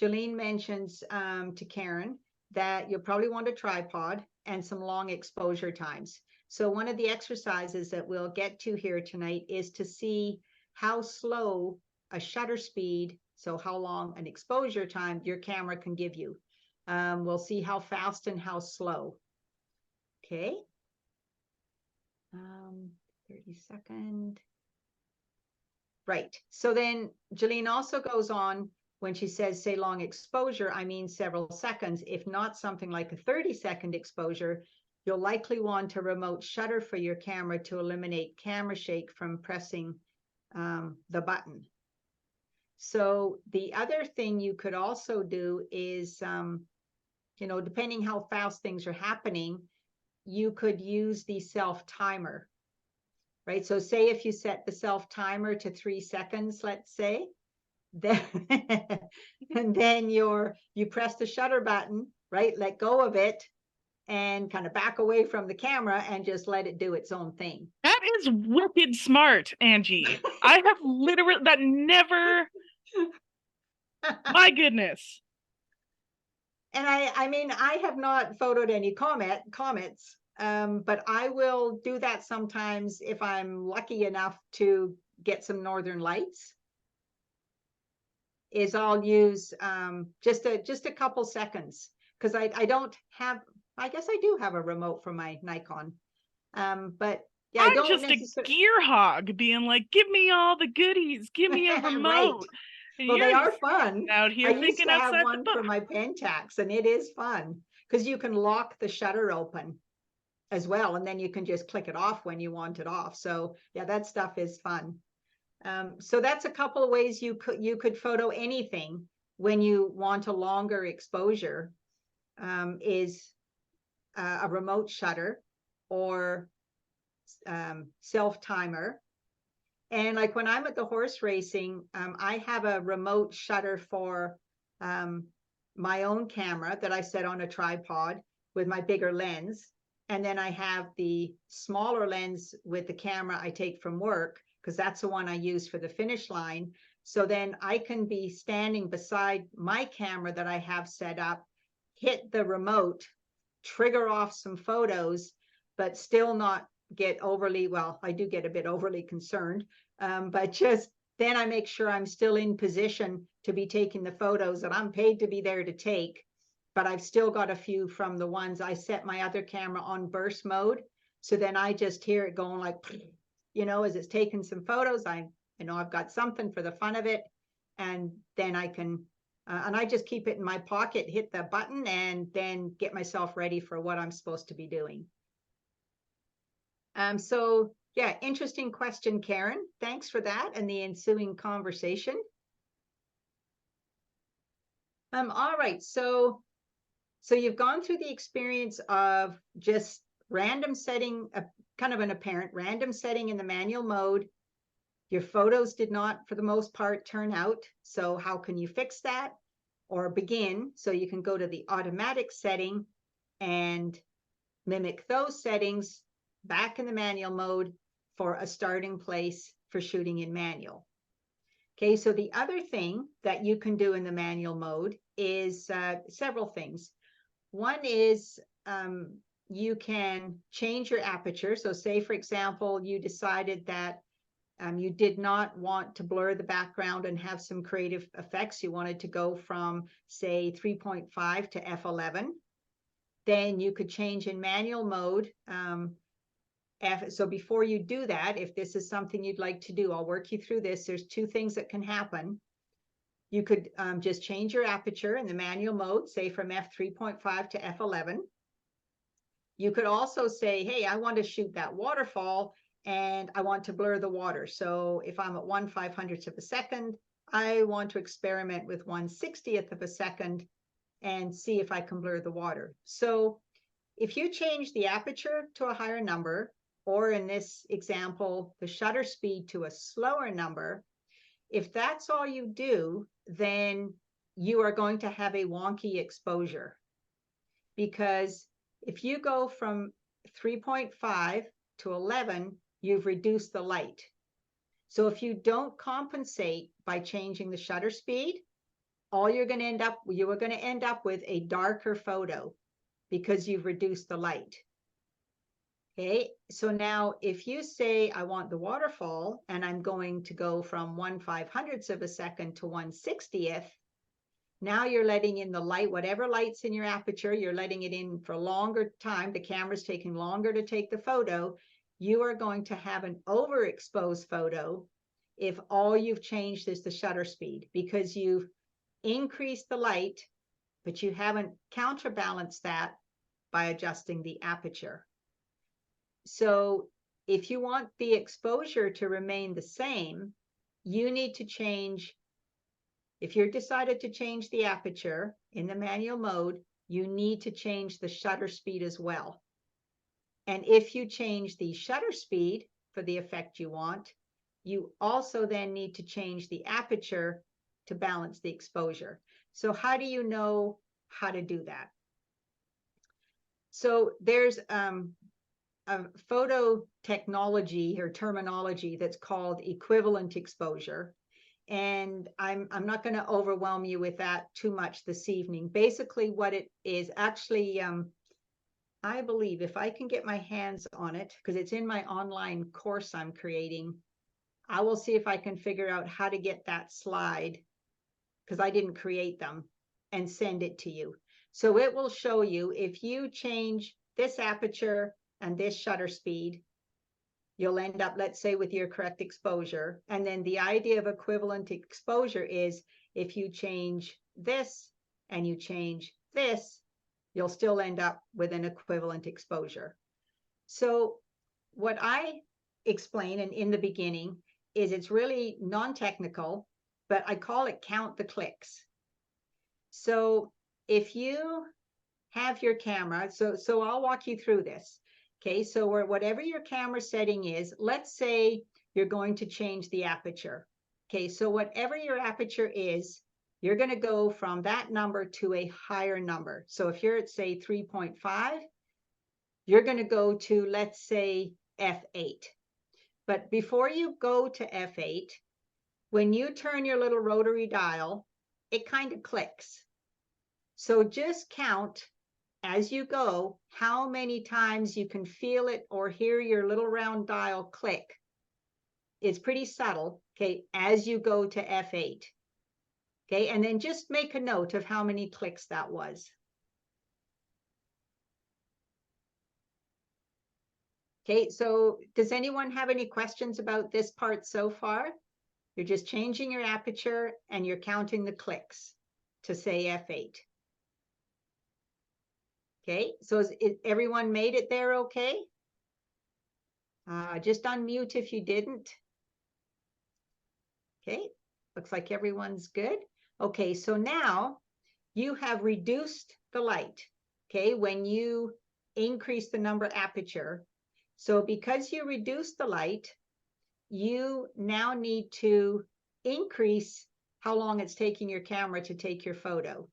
Jolene mentions to Karen that you'll probably want a tripod and some long exposure times. So one of the exercises that we'll get to here tonight is to see how slow a shutter speed, so how long an exposure time your camera can give you. We'll see how fast and how slow. Okay. 30-second. Right. So then Jolene also goes on when she says, say long exposure, I mean several seconds. If not something like a 30-second exposure, you'll likely want a remote shutter for your camera to eliminate camera shake from pressing the button. So the other thing you could also do is, you know, depending how fast things are happening, you could use the self timer, right? So say if you set the self timer to 3 seconds, let's say, then and then you press the shutter button, right? Let go of it and kind of back away from the camera and just let it do its own thing. That is wicked smart, Angie. I have literally that never. My goodness. And I mean, I have not photoed any comets, but I will do that sometimes if I'm lucky enough to get some northern lights. Is I'll use just a couple seconds, because I don't have, I guess I do have a remote for my Nikon, but yeah, I I'm don't just a gear hog being like, give me all the goodies, give me a remote. Right. And Well, they you're are just fun. out here I used thinking to have outside the one for box. my Pentax, and it is fun because you can lock the shutter open as well, and then you can just click it off when you want it off. So yeah, that stuff is fun. So that's a couple of ways you could photo anything when you want a longer exposure, is a remote shutter or self timer. And like when I'm at the horse racing, I have a remote shutter for my own camera that I set on a tripod with my bigger lens. And then I have the smaller lens with the camera I take from work, because that's the one I use for the finish line. So then I can be standing beside my camera that I have set up, hit the remote, trigger off some photos, but still not get overly, well, I do get a bit overly concerned, but just then I make sure I'm still in position to be taking the photos that I'm paid to be there to take, but I've still got a few from the ones I set my other camera on burst mode. So then I just hear it going like, you know, as it's taking some photos, I know I've got something for the fun of it. And then I can, and I just keep it in my pocket, hit the button, and then get myself ready for what I'm supposed to be doing. So yeah, interesting question, Karen. Thanks for that and the ensuing conversation. All right, so you've gone through the experience of just random setting, a kind of an apparent random setting in the manual mode. Your photos did not, for the most part, turn out. So how can you fix that or begin? So you can go to the automatic setting and mimic those settings back in the manual mode for a starting place for shooting in manual. Okay, so the other thing that you can do in the manual mode is several things. One is you can change your aperture. So say, for example, you decided that you did not want to blur the background and have some creative effects. You wanted to go from, say, 3.5 to f11. Then you could change in manual mode. So before you do that, if this is something you'd like to do, I'll work you through this. There's two things that can happen. You could just change your aperture in the manual mode, say from f3.5 to f11. You could also say, hey, I want to shoot that waterfall and I want to blur the water. So if I'm at 1/500th of a second, I want to experiment with 1/60th of a second and see if I can blur the water. So if you change the aperture to a higher number, or in this example, the shutter speed to a slower number, if that's all you do, then you are going to have a wonky exposure. Because if you go from 3.5 to 11, you've reduced the light. So if you don't compensate by changing the shutter speed, all you are going to end up with a darker photo because you've reduced the light. Okay, so now if you say I want the waterfall and I'm going to go from 1/500th of a second to 1/60th, now you're letting in the light, whatever light's in your aperture, you're letting it in for a longer time. The camera's taking longer to take the photo. You are going to have an overexposed photo if all you've changed is the shutter speed, because you've increased the light, but you haven't counterbalanced that by adjusting the aperture. So if you want the exposure to remain the same, you need to change. If you're decided to change the aperture in the manual mode, you need to change the shutter speed as well. And if you change the shutter speed for the effect you want, you also then need to change the aperture to balance the exposure. So how do you know how to do that? So there's a photo technology or terminology that's called equivalent exposure. And I'm not going to overwhelm you with that too much this evening. Basically, what it is actually, I believe if I can get my hands on it, because it's in my online course I'm creating, I will see if I can figure out how to get that slide, because I didn't create them, and send it to you. So it will show you if you change this aperture and this shutter speed, you'll end up, let's say, with your correct exposure. And then the idea of equivalent exposure is if you change this and you change this, you'll still end up with an equivalent exposure. So what I explain in the beginning is it's really non-technical, but I call it count the clicks. So if you have your camera, so I'll walk you through this. Okay, so whatever your camera setting is, let's say you're going to change the aperture. Okay, so whatever your aperture is, you're going to go from that number to a higher number. So if you're at, say, 3.5, you're going to go to, let's say, f8. But before you go to f8, when you turn your little rotary dial, it kind of clicks. So just count as you go how many times you can feel it or hear your little round dial click. It's pretty subtle, okay, as you go to f8. Okay, and then just make a note of how many clicks that was. Okay, so does anyone have any questions about this part so far? You're just changing your aperture and you're counting the clicks to say f8. Okay, so is everyone made it there okay? Just unmute if you didn't. Okay, looks like everyone's good. Okay, so now you have reduced the light, okay, when you increase the number aperture. So because you reduce the light, you now need to increase how long it's taking your camera to take your photo.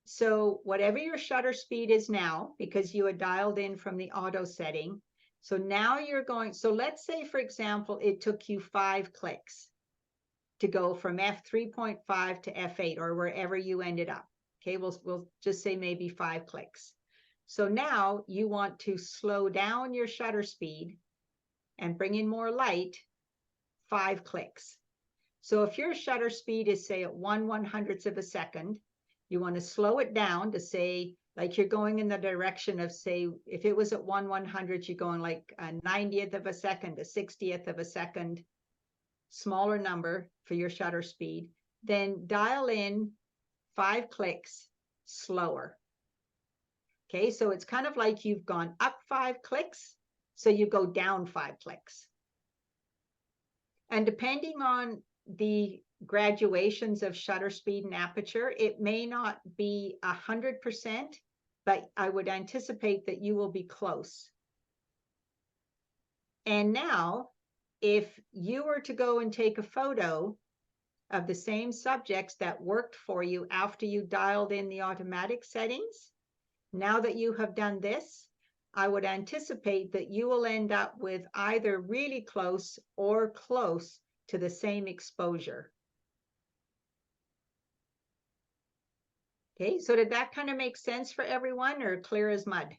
So whatever your shutter speed is now, because you had dialed in from the auto setting, so now you're going, so let's say, for example, it took you 5 clicks to go from f3.5 to f8 or wherever you ended up. Okay, we'll just say maybe 5 clicks. So now you want to slow down your shutter speed and bring in more light, 5 clicks. So if your shutter speed is, say, at 1/100th of a second, you want to slow it down to, say, like you're going in the direction of, say, if it was at 1/100th, you're going like a 90th of a second, a 60th of a second, smaller number for your shutter speed. Then dial in 5 clicks slower. Okay, so it's kind of like you've gone up 5 clicks, so you go down 5 clicks. And depending on the graduations of shutter speed and aperture, it may not be 100%, but I would anticipate that you will be close. And now, if you were to go and take a photo of the same subjects that worked for you after you dialed in the automatic settings, now that you have done this, I would anticipate that you will end up with either really close or close to the same exposure. Okay, so did that kind of make sense for everyone, or clear as mud?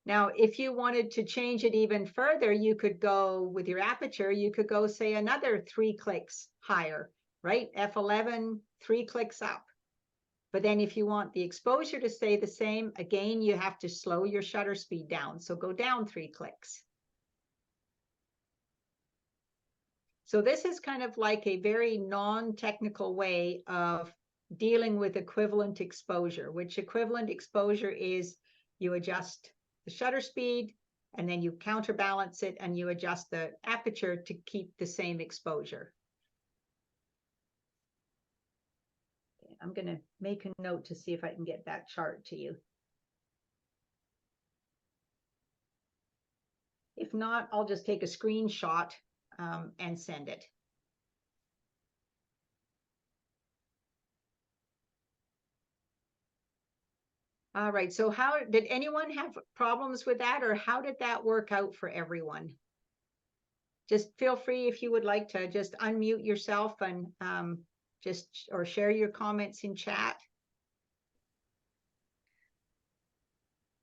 Now, if you wanted to change it even further, you could go with your aperture, you could go, say, another 3 clicks higher, right? F11, 3 clicks up. But then if you want the exposure to stay the same, again, you have to slow your shutter speed down. So go down 3 clicks. So this is kind of like a very non-technical way of dealing with equivalent exposure, which equivalent exposure is you adjust the shutter speed and then you counterbalance it and you adjust the aperture to keep the same exposure. I'm going to make a note to see if I can get that chart to you. If not, I'll just take a screenshot and send it. All right, so how did anyone have problems with that, or how did that work out for everyone? Just feel free, if you would like, to just unmute yourself and or share your comments in chat.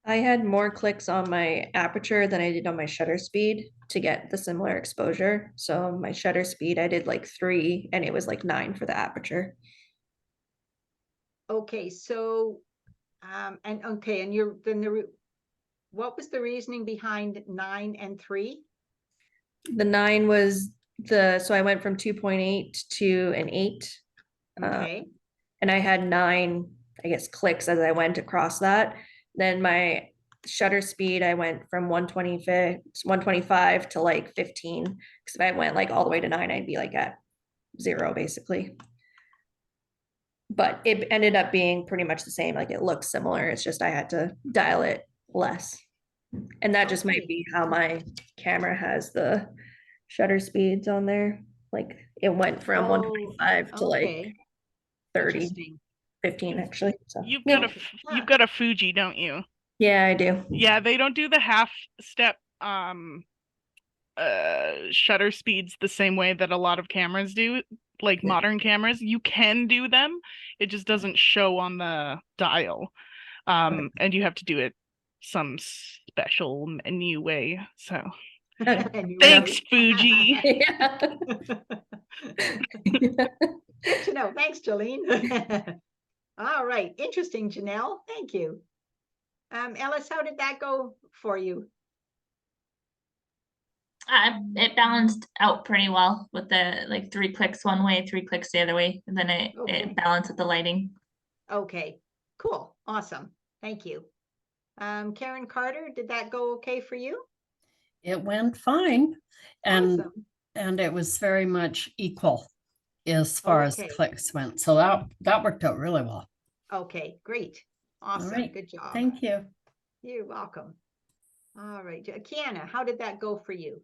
I had more clicks on my aperture than I did on my shutter speed to get the similar exposure. So my shutter speed, I did like 3 and it was like 9 for the aperture. Okay, so and what was the reasoning behind 9 and 3? The 9 was so I went from 2.8 to an 8. Okay. And I had 9, I guess, clicks as I went across that. Then my shutter speed, I went from 125 to like 15. Because if I went like all the way to 9, I'd be like at 0 basically. But it ended up being pretty much the same. Like it looks similar. It's just I had to dial it less. And that just might be how my camera has the shutter speeds on there. Like it went from 125 to like 30, 15 actually. So You've got a Fuji, don't you? Yeah, I do. Yeah, they don't do the half step shutter speeds the same way that a lot of cameras do, like modern cameras. You can do them, it just doesn't show on the dial. And you have to do it some special menu way. So thanks, Fuji. Good to know. Thanks, Jolene. All right, interesting, Janelle. Thank you. Ellis, how did that go for you? It balanced out pretty well with the like 3 clicks one way, 3 clicks the other way, and then it balanced with the lighting. Okay, cool, awesome. Thank you. Karen Carter, did that go okay for you? It went fine. And awesome. and it was very much equal as far as Okay. clicks went. So that worked out really well. Okay, great. All Awesome. right. Good job. Thank you. You're welcome. All right. Kiana, how did that go for you?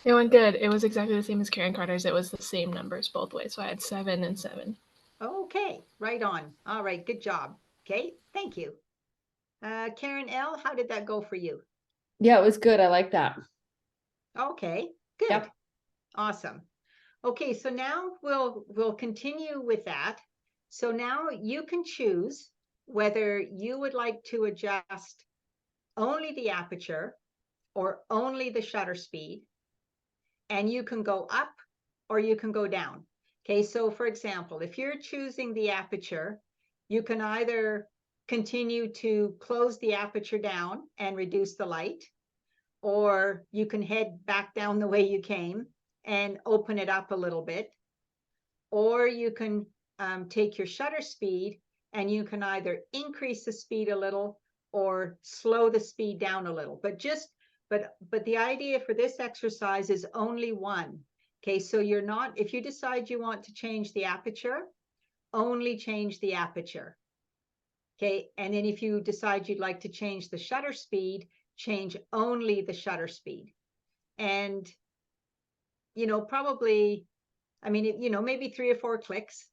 It went good. It was exactly the same as Karen Carter's. It was the same numbers both ways. So I had 7 and 7. Okay, right on. All right, good job. Okay, thank you. Karen L., how did that go for you? Yeah, it was good. I like that. Okay, good. Yep. Awesome. Okay, so now we'll continue with that. So now you can choose whether you would like to adjust only the aperture or only the shutter speed, and you can go up or you can go down. Okay, so for example, if you're choosing the aperture, you can either continue to close the aperture down and reduce the light, or you can head back down the way you came and open it up a little bit, or you can take your shutter speed and you can either increase the speed a little or slow the speed down a little. But the idea for this exercise is only one. Okay, so you're not, if you decide you want to change the aperture, only change the aperture. Okay, and then if you decide you'd like to change the shutter speed, change only the shutter speed. And, probably, I mean, maybe 3 or 4 clicks,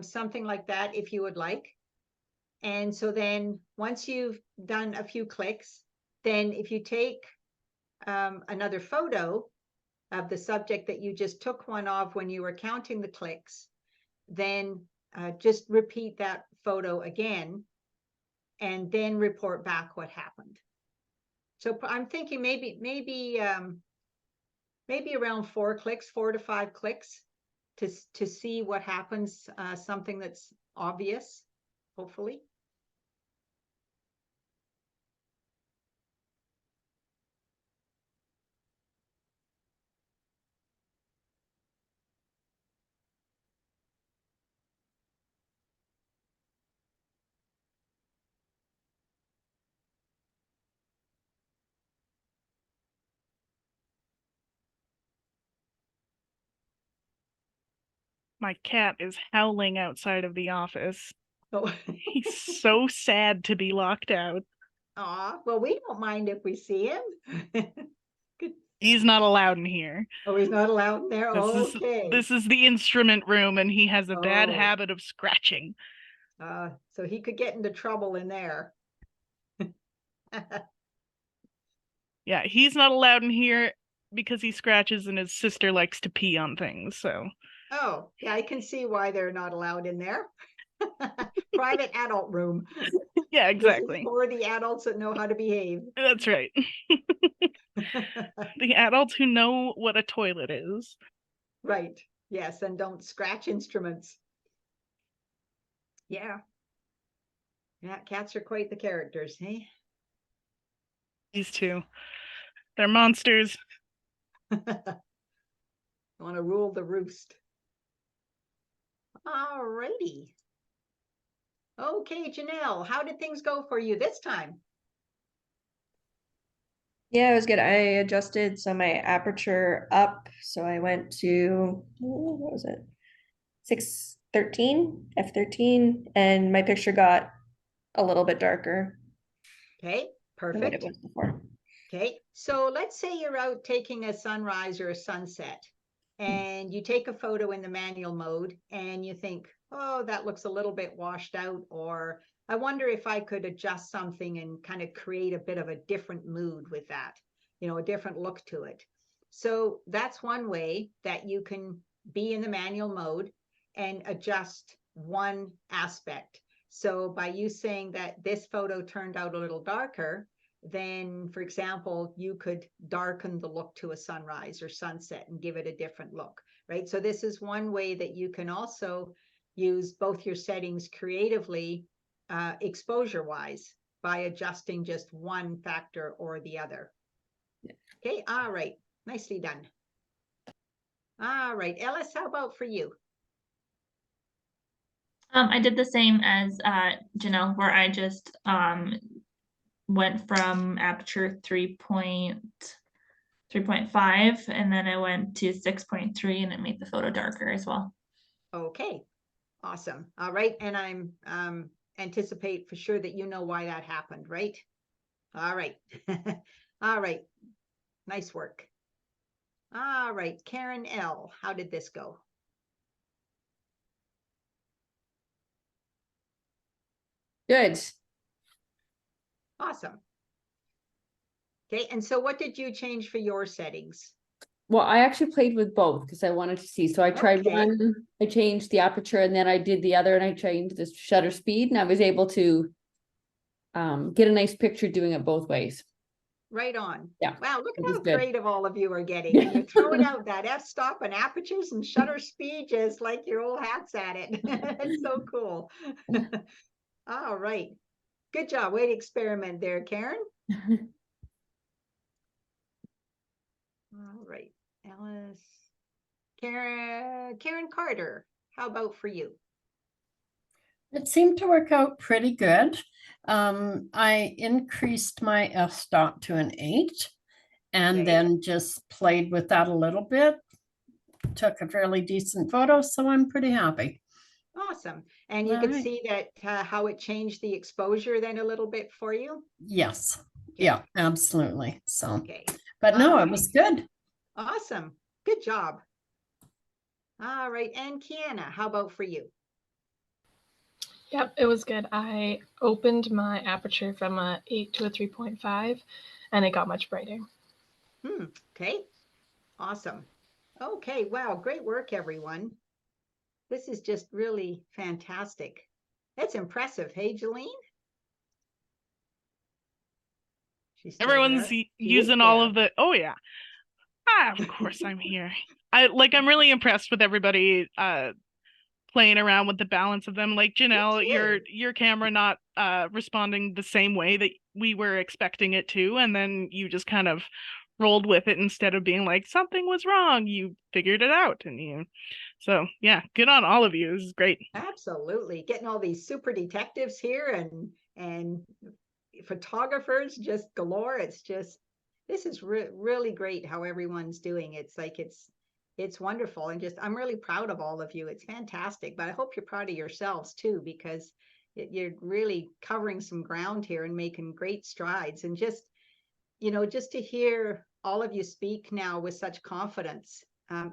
something like that, if you would like. And so then once you've done a few clicks, then if you take another photo of the subject that you just took one of when you were counting the clicks, then just repeat that photo again and then report back what happened. So I'm thinking maybe around 4 clicks, 4 to 5 clicks to see what happens, something that's obvious, hopefully. My cat is howling outside of the office. Oh. He's so sad to be locked out. Aw, well, we don't mind if we see him. Good. He's not allowed in here. Oh, he's not allowed in there? Okay. This is the instrument room, and he has a bad Oh. habit of scratching. So he could get into trouble in there. Yeah, he's not allowed in here because he scratches and his sister likes to pee on things, so. Oh, yeah, I can see why they're not allowed in there. Private adult room. Yeah, This is exactly. for the adults that know how to behave. That's right. The adults who know what a toilet is. Right. Yes, and don't scratch instruments. Yeah. Yeah, cats are quite the characters, hey? These two. They're monsters. Want to rule the roost. All righty. Okay, Janelle, how did things go for you this time? Yeah, it was good. I adjusted so my aperture up. So I went to, what was it? 613, f13, and my picture got a little bit darker Okay, than what it perfect. was before. Okay, so let's say you're out taking a sunrise or a sunset and you take a photo in the manual mode and you think, oh, that looks a little bit washed out, or I wonder if I could adjust something and kind of create a bit of a different mood with that, a different look to it. So that's one way that you can be in the manual mode and adjust one aspect. So by you saying that this photo turned out a little darker, then, for example, you could darken the look to a sunrise or sunset and give it a different look, right? So this is one way that you can also use both your settings creatively, exposure-wise, by adjusting just one factor or the other. Okay, all right, nicely done. All right, Ellis, how about for you? I did the same as Janelle, where I just went from aperture 3.5 3.5, and then I went to 6.3 and it made the photo darker as well. Okay, awesome. All right, and I'm anticipate for sure that you know why that happened, right? All right. All right. Nice work. All right, Karen L., how did this go? Good. Awesome. Okay, and so what did you change for your settings? Well, I actually played with both because I wanted to see. So I tried Okay. one, I changed the aperture, and then I did the other and I changed the shutter speed, and I was able to get a nice picture doing it both ways. Right on. Yeah, Wow, look it at was how good. creative all of you are getting. And you're throwing out that f-stop and apertures and shutter speed just like your old hats at it. It's so cool. All right. Good job. Way to experiment there, Karen. All right. Alice. Karen Carter, how about for you? It seemed to work out pretty good. I increased my f-stop to an 8 and Okay. then just played with that a little bit. Took a fairly decent photo, so I'm pretty happy. Awesome. And you All could right. see that how it changed the exposure then a little bit for you? Yes. Okay. Yeah, absolutely. So, Okay. but no, All it right. was good. Awesome. Good job. All right. And Kiana, how about for you? Yep, it was good. I opened my aperture from a 8 to a 3.5 and it got much brighter. Okay. Awesome. Okay. Wow. Great work, everyone. This is just really fantastic. That's impressive. Hey, Jolene? She's still Everyone's there. She is using all there. of the, oh yeah. Of course I'm here. I'm really impressed with everybody playing around with the balance of them. Like Janelle, too. your camera not responding the same way that we were expecting it to, and then you just kind of rolled with it instead of being like something was wrong. You figured it out, so yeah, good on all of you. This is great. Absolutely. Getting all these super detectives here and photographers just galore. It's just, this is really great how everyone's doing. It's like, it's wonderful. And just, I'm really proud of all of you. It's fantastic, but I hope you're proud of yourselves too, because you're really covering some ground here and making great strides. And just, just to hear all of you speak now with such confidence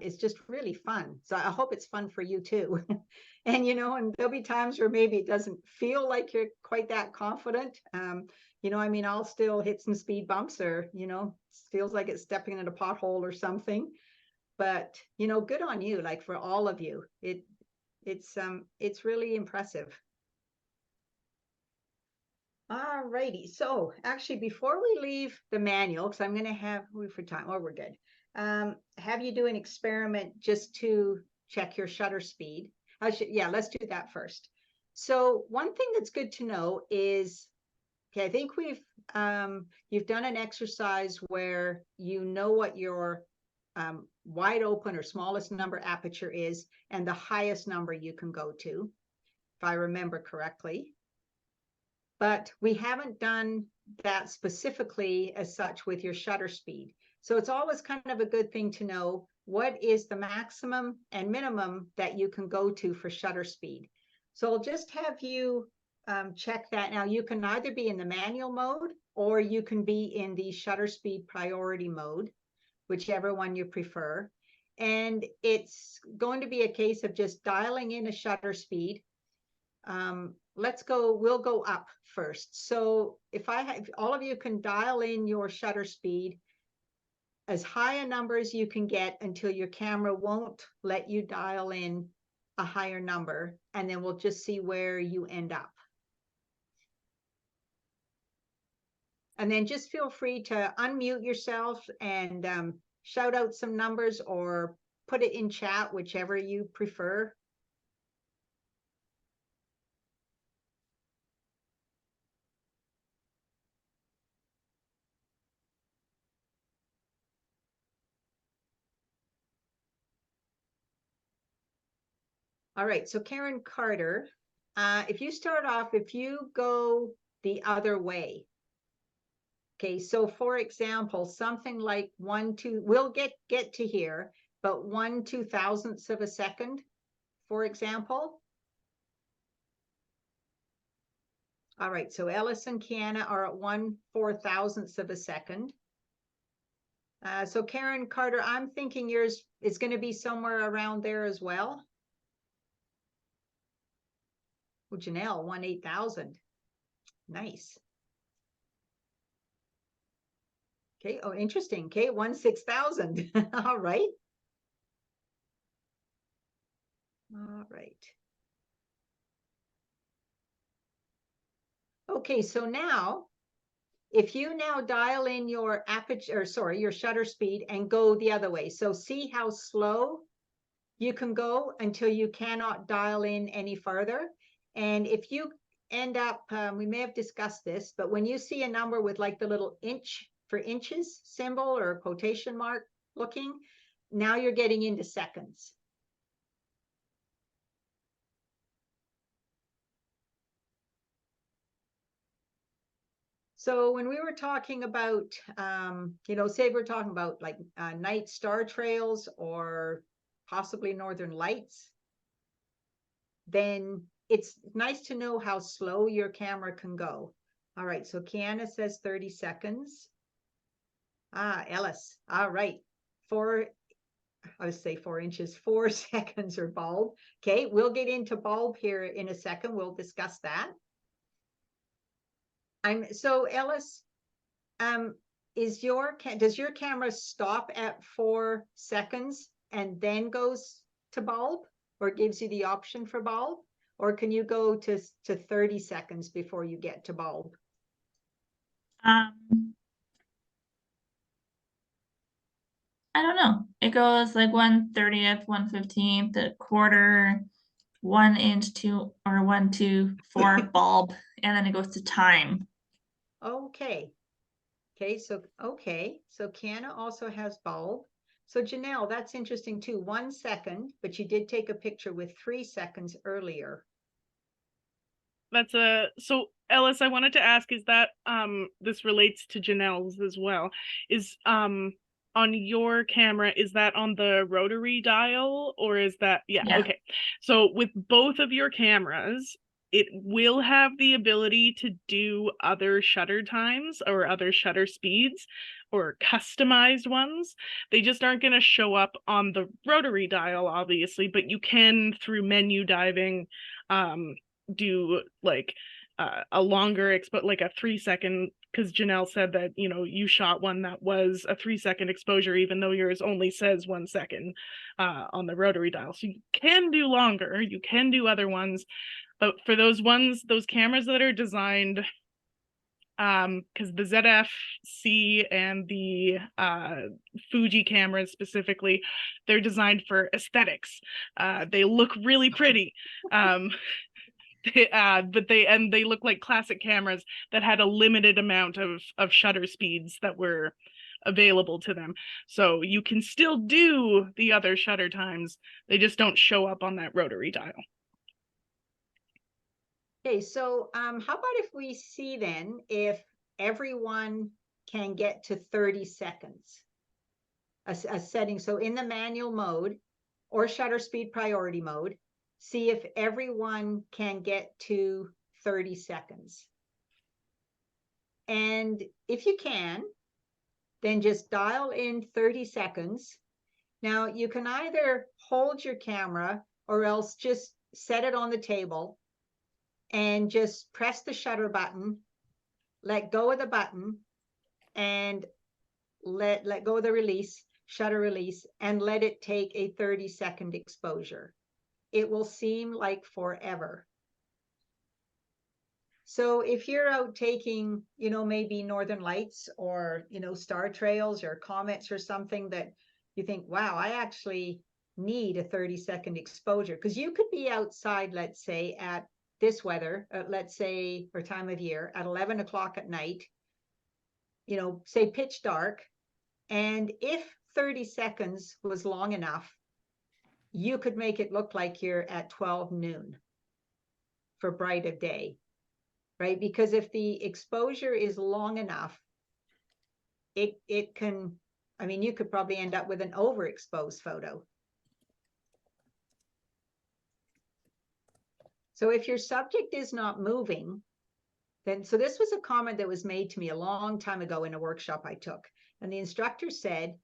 is just really fun. So I hope it's fun for you too. And, and there'll be times where maybe it doesn't feel like you're quite that confident. I'll still hit some speed bumps or, feels like it's stepping in a pothole or something. But, good on you, like for all of you. It's really impressive. All righty. So actually, before we leave the manual, because I'm going to have, for time, oh, we're good. Have you do an experiment just to check your shutter speed. Let's do that first. So one thing that's good to know is, okay, I think you've done an exercise where you know what your wide open or smallest number aperture is and the highest number you can go to, if I remember correctly. But we haven't done that specifically as such with your shutter speed. So it's always kind of a good thing to know what is the maximum and minimum that you can go to for shutter speed. So I'll just have you check that. Now you can either be in the manual mode or you can be in the shutter speed priority mode, whichever one you prefer. And it's going to be a case of just dialing in a shutter speed. We'll go up first. So if all of you can dial in your shutter speed as high a number as you can get until your camera won't let you dial in a higher number, and then we'll just see where you end up. And then just feel free to unmute yourself and shout out some numbers or put it in chat, whichever you prefer. All right, so Karen Carter, if you start off, if you go the other way, Okay, so for example, something like 1/2, we'll get to here, but 1/2000th of a second, for example. All right, so Ellis and Kiana are at 1/4000th of a second. So Karen Carter, I'm thinking yours is going to be somewhere around there as well. Oh, Janelle, 1/8000. Nice. Okay, oh, interesting. Okay, 1/6000. All right. All right. Okay, so now, if you now dial in your aperture, or sorry, your shutter speed and go the other way. So see how slow you can go until you cannot dial in any further. And if you end up, we may have discussed this, but when you see a number with like the little inch for inches symbol or quotation mark looking, now you're getting into seconds. So when we were talking about, say we're talking about like night star trails or possibly northern lights, then it's nice to know how slow your camera can go. All right, so Kiana says 30 seconds. Ellis, all right. I would say 4 inches, 4 seconds or bulb. Okay, we'll get into bulb here in a second. We'll discuss that. So Ellis, does your camera stop at 4 seconds and then goes to bulb, or gives you the option for bulb, or can you go to 30 seconds before you get to bulb? I don't know. It goes like 1/30th, 1/15th, a quarter, 1 inch, 2 or 1, 2, 4 bulb, and then it goes to time. Okay. So Kiana also has bulb. So Janelle, that's interesting too. 1 second, but you did take a picture with 3 seconds earlier. So Ellis, I wanted to ask, is that this relates to Janelle's as well, is on your camera, is that on the rotary dial, or is that yeah. Okay, so with both of your cameras, it will have the ability to do other shutter times or other shutter speeds or customized ones. They just aren't going to show up on the rotary dial, obviously, but you can, through menu diving, do like a longer like a 3 second, because Janelle said that you shot one that was a 3 second exposure, even though yours only says 1 second on the rotary dial. So you can do longer, you can do other ones, but for those cameras that are designed, because the ZF-C and the Fuji cameras specifically, they're designed for aesthetics. They look really pretty. But they look like classic cameras that had a limited amount of shutter speeds that were available to them. So you can still do the other shutter times, they just don't show up on that rotary dial. Okay, so how about if we see then if everyone can get to 30 seconds, a setting. So in the manual mode or shutter speed priority mode, see if everyone can get to 30 seconds. And if you can, then just dial in 30 seconds. Now you can either hold your camera or else just set it on the table and just press the shutter button, let go of the button, and let go of the release, shutter release, and let it take a 30-second exposure. It will seem like forever. So if you're out taking, maybe northern lights or, star trails or comets or something that you think, wow, I actually need a 30-second exposure, because you could be outside, let's say at this weather, let's say, or time of year at 11 o'clock at night, say pitch dark. And if 30 seconds was long enough, you could make it look like you're at 12 noon for bright of day, right? Because if the exposure is long enough, it can, I mean, you could probably end up with an overexposed photo. So if your subject is not moving, then, so this was a comment that was made to me a long time ago in a workshop I took. And the instructor said,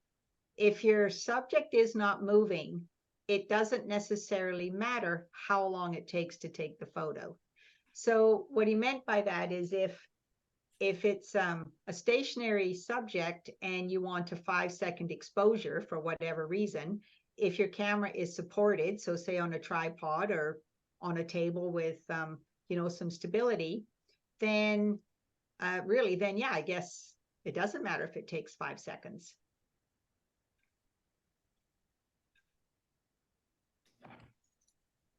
if your subject is not moving, it doesn't necessarily matter how long it takes to take the photo. So what he meant by that is if it's a stationary subject and you want a 5-second exposure for whatever reason, if your camera is supported, so say on a tripod or on a table with, you know, some stability, then really, then yeah, I guess it doesn't matter if it takes 5 seconds.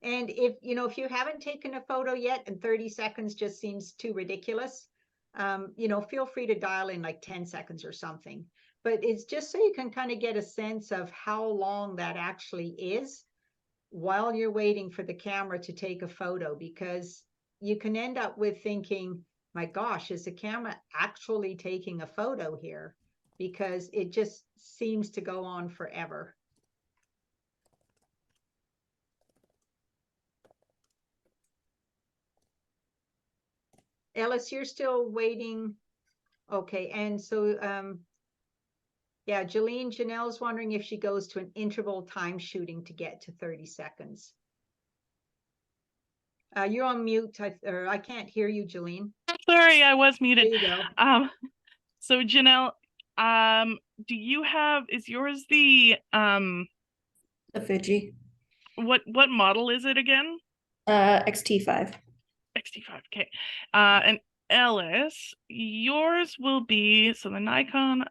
And if, you know, if you haven't taken a photo yet and 30 seconds just seems too ridiculous, you know, feel free to dial in like 10 seconds or something. But it's just so you can kind of get a sense of how long that actually is while you're waiting for the camera to take a photo, because you can end up with thinking, my gosh, is the camera actually taking a photo here? Because it just seems to go on forever. Ellis, you're still waiting. Okay, and so yeah, Janelle's wondering if she goes to an interval time shooting to get to 30 seconds. You're on mute, or I can't hear you, Jolene. Sorry, I was muted. There you go. So Janelle, do you have, is yours the Fiji. what model is it again? XT5. XT5, okay. And Ellis, yours will be, so the Nikon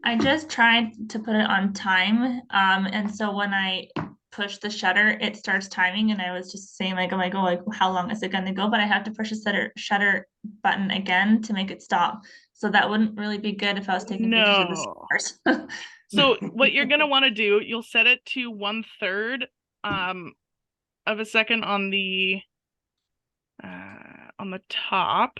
I just tried to put it on time. And so when I push the shutter, it starts timing, and I was just saying like, I'm like, oh, like how long is it gonna go? But I have to push the shutter button again to make it stop. So that wouldn't really be good if I was taking pictures of the stars. So what you're gonna want to do, you'll set it to 1/3 of a second on the top,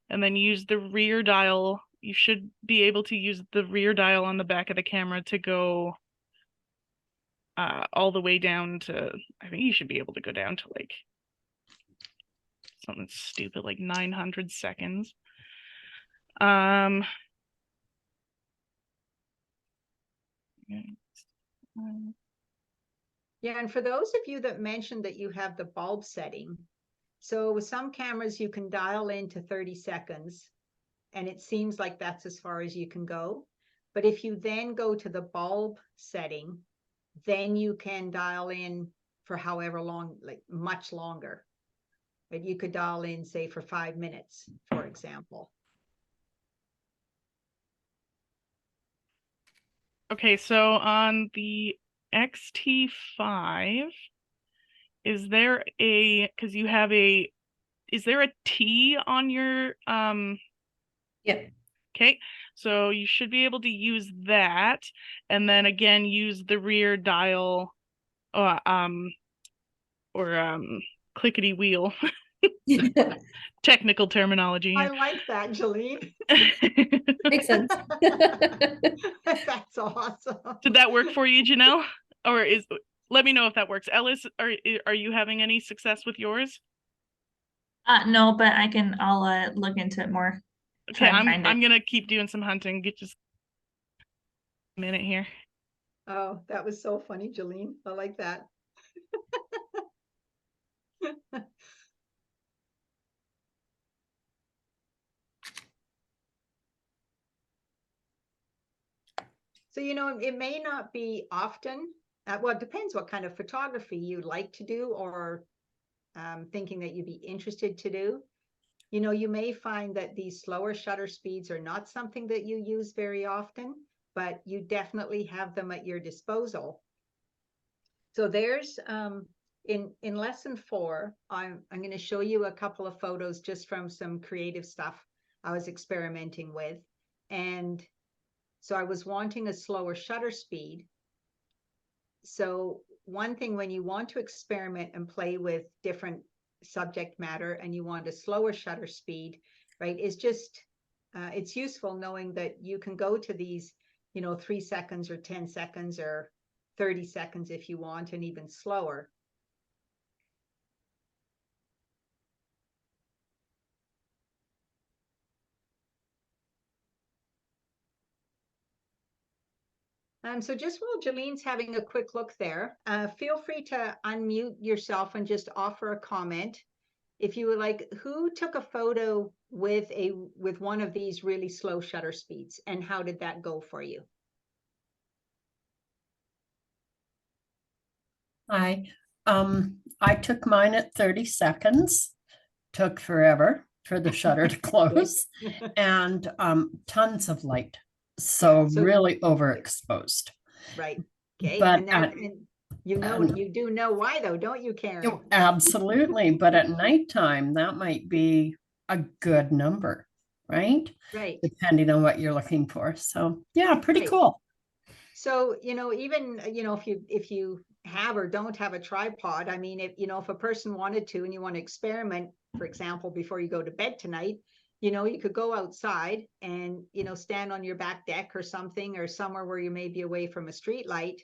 and then use the rear dial. You should be able to use the rear dial on the back of the camera to go all the way down to, I think you should be able to go down to like something stupid like 900 seconds. Yeah, and for those of you that mentioned that you have the bulb setting, so with some cameras you can dial into 30 seconds and it seems like that's as far as you can go. But if you then go to the bulb setting, then you can dial in for however long, like much longer. But you could dial in, say, for 5 minutes, for example. Okay, so on the XT5, is there a, because you have a, is there a T on your Yep. Okay, so you should be able to use that, and then again use the rear dial or clickety wheel. Technical terminology. I like that, Jolene. Makes sense. That's awesome. Did that work for you, Janelle? Or let me know if that works. Ellis, are you having any success with yours? No, but I'll look into it more. Okay, I'm gonna keep doing some hunting. Get just a minute here. Oh, that was so funny, Jolene. I like that. So, you know, it may not be often. Well, it depends what kind of photography you like to do or thinking that you'd be interested to do. You know, you may find that these slower shutter speeds are not something that you use very often, but you definitely have them at your disposal. So there's in lesson 4, I'm going to show you a couple of photos just from some creative stuff I was experimenting with. And so I was wanting a slower shutter speed. So one thing, when you want to experiment and play with different subject matter and you want a slower shutter speed, right, is just it's useful knowing that you can go to these, 3 seconds or 10 seconds or 30 seconds if you want, and even slower. So just while Jolene's having a quick look there, feel free to unmute yourself and just offer a comment. If you would like, who took a photo with one of these really slow shutter speeds, and how did that go for you? I took mine at 30 seconds, took forever for the shutter to close, and tons of light. So, Yeah, so really overexposed. right. Okay. But And you do know why though, don't you, Karen? absolutely. But at nighttime, that might be a good number, right? Right. Depending on what you're looking for. So yeah, pretty Right. cool. So, even, if you have or don't have a tripod, I mean, if a person wanted to and you want to experiment, for example, before you go to bed tonight, you could go outside and, stand on your back deck or something, or somewhere where you may be away from a street light,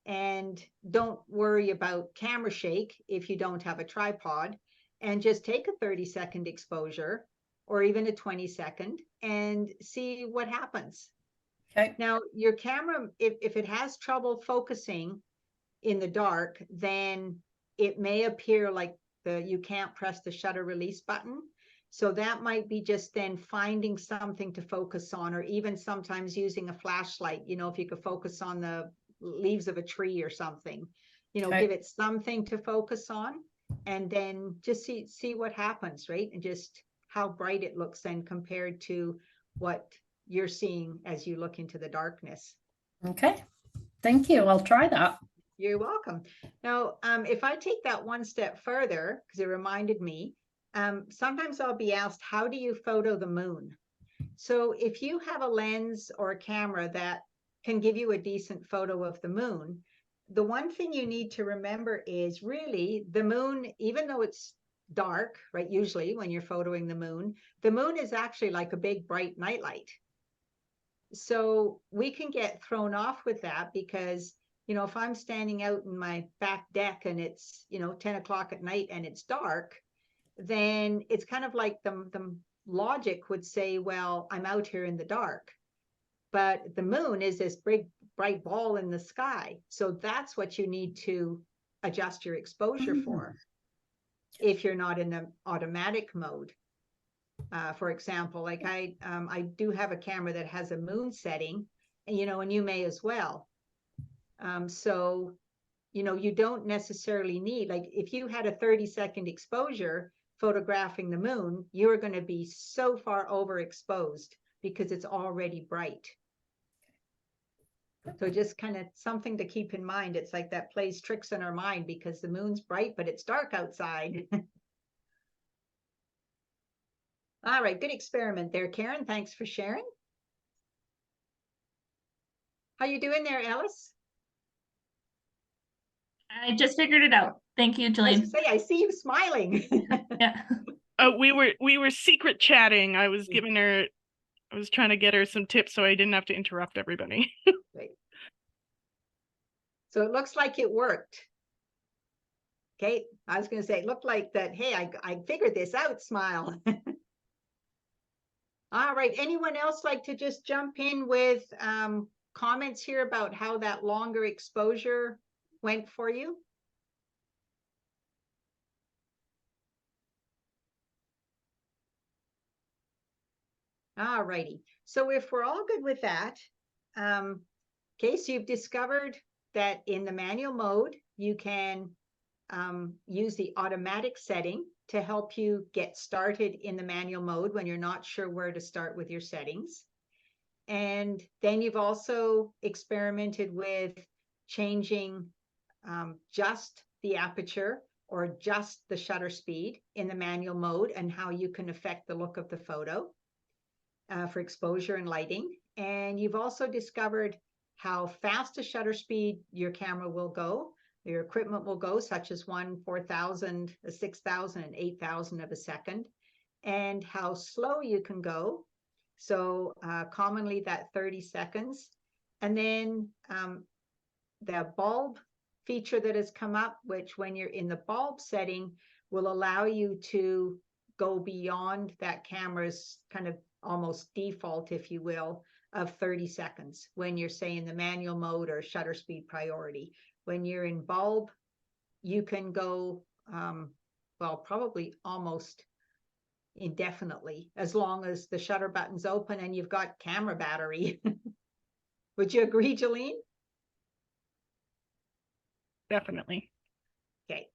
and don't worry about camera shake if you don't have a tripod, and just take a 30-second exposure or even a 20-second and see what happens. Okay. Now, your camera, if it has trouble focusing in the dark, then it may appear like you can't press the shutter release button. So that might be just then finding something to focus on, or even sometimes using a flashlight, if you could focus on the leaves of a tree or something, Okay. give it something to focus on, and then just see what happens, right? And just how bright it looks then compared to what you're seeing as you look into the darkness. Okay. Thank you. I'll try that. You're welcome. Now, if I take that one step further, because it reminded me, sometimes I'll be asked, how do you photo the moon? So if you have a lens or a camera that can give you a decent photo of the moon, the one thing you need to remember is really the moon, even though it's dark, right? Usually when you're photoing the moon is actually like a big bright nightlight. So we can get thrown off with that because, if I'm standing out in my back deck and it's, 10 o'clock at night and it's dark, then it's kind of like the logic would say, well, I'm out here in the dark. But the moon is this big, bright ball in the sky. So that's what you need to adjust your exposure for if you're not in the automatic mode. For example, like I do have a camera that has a moon setting, and and you may as well. So, you don't necessarily need, like if you had a 30-second exposure photographing the moon, you're going to be so far overexposed because it's already bright. So just kind of something to keep in mind. It's like that plays tricks in our mind because the moon's bright, but it's dark outside. All right, good experiment there, Karen. Thanks for sharing. How you doing there, Alice? I just figured it out. Thank you, I was Jolene. gonna say, I see you smiling. Yeah. We were secret chatting. I was trying to get her some tips so I didn't have to interrupt everybody. Right. So it looks like it worked. Okay, I was going to say, it looked like that, hey, I figured this out, smile. All right, anyone else like to just jump in with comments here about how that longer exposure went for you? All righty, so if we're all good with that, okay, so you've discovered that in the manual mode, you can use the automatic setting to help you get started in the manual mode when you're not sure where to start with your settings. And then you've also experimented with changing just the aperture or just the shutter speed in the manual mode and how you can affect the look of the photo for exposure and lighting. And you've also discovered how fast a shutter speed your camera will go, your equipment will go, such as 4,000, 6,000, and 8,000 of a second, and how slow you can go, So commonly that 30 seconds. And then the bulb feature that has come up, which when you're in the bulb setting, will allow you to go beyond that camera's kind of almost default, if you will, of 30 seconds when you're saying the manual mode or shutter speed priority. When you're in bulb, you can go, well, probably almost indefinitely, as long as the shutter button's open and you've got camera battery. Would you agree, Jolene? Definitely. Okay.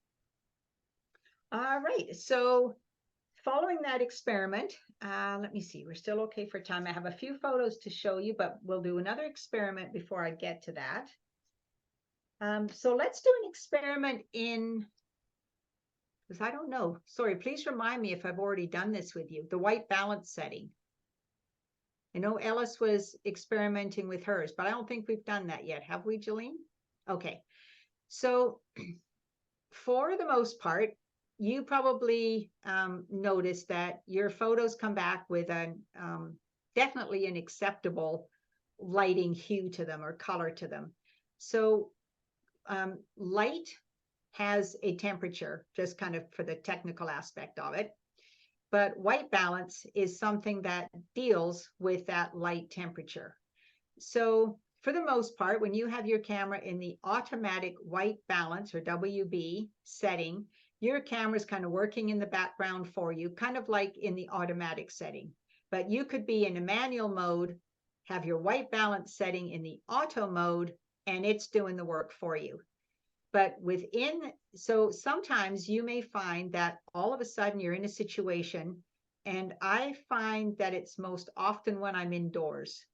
All right. So following that experiment, let me see, we're still okay for time. I have a few photos to show you, but we'll do another experiment before I get to that. So let's do an experiment in, because I don't know. Sorry, please remind me if I've already done this with you. The white balance setting. I know Ellis was experimenting with hers, but I don't think we've done that yet. Have we, Jolene? Okay. So for the most part, you probably noticed that your photos come back with an definitely an acceptable lighting hue to them or color to them. So light has a temperature, just kind of for the technical aspect of it. But white balance is something that deals with that light temperature. So for the most part, when you have your camera in the automatic white balance or WB setting, your camera is kind of working in the background for you, kind of like in the automatic setting. But you could be in a manual mode, have your white balance setting in the auto mode, and it's doing the work for you. But within, so sometimes you may find that all of a sudden you're in a situation, and I find that it's most often when I'm indoors.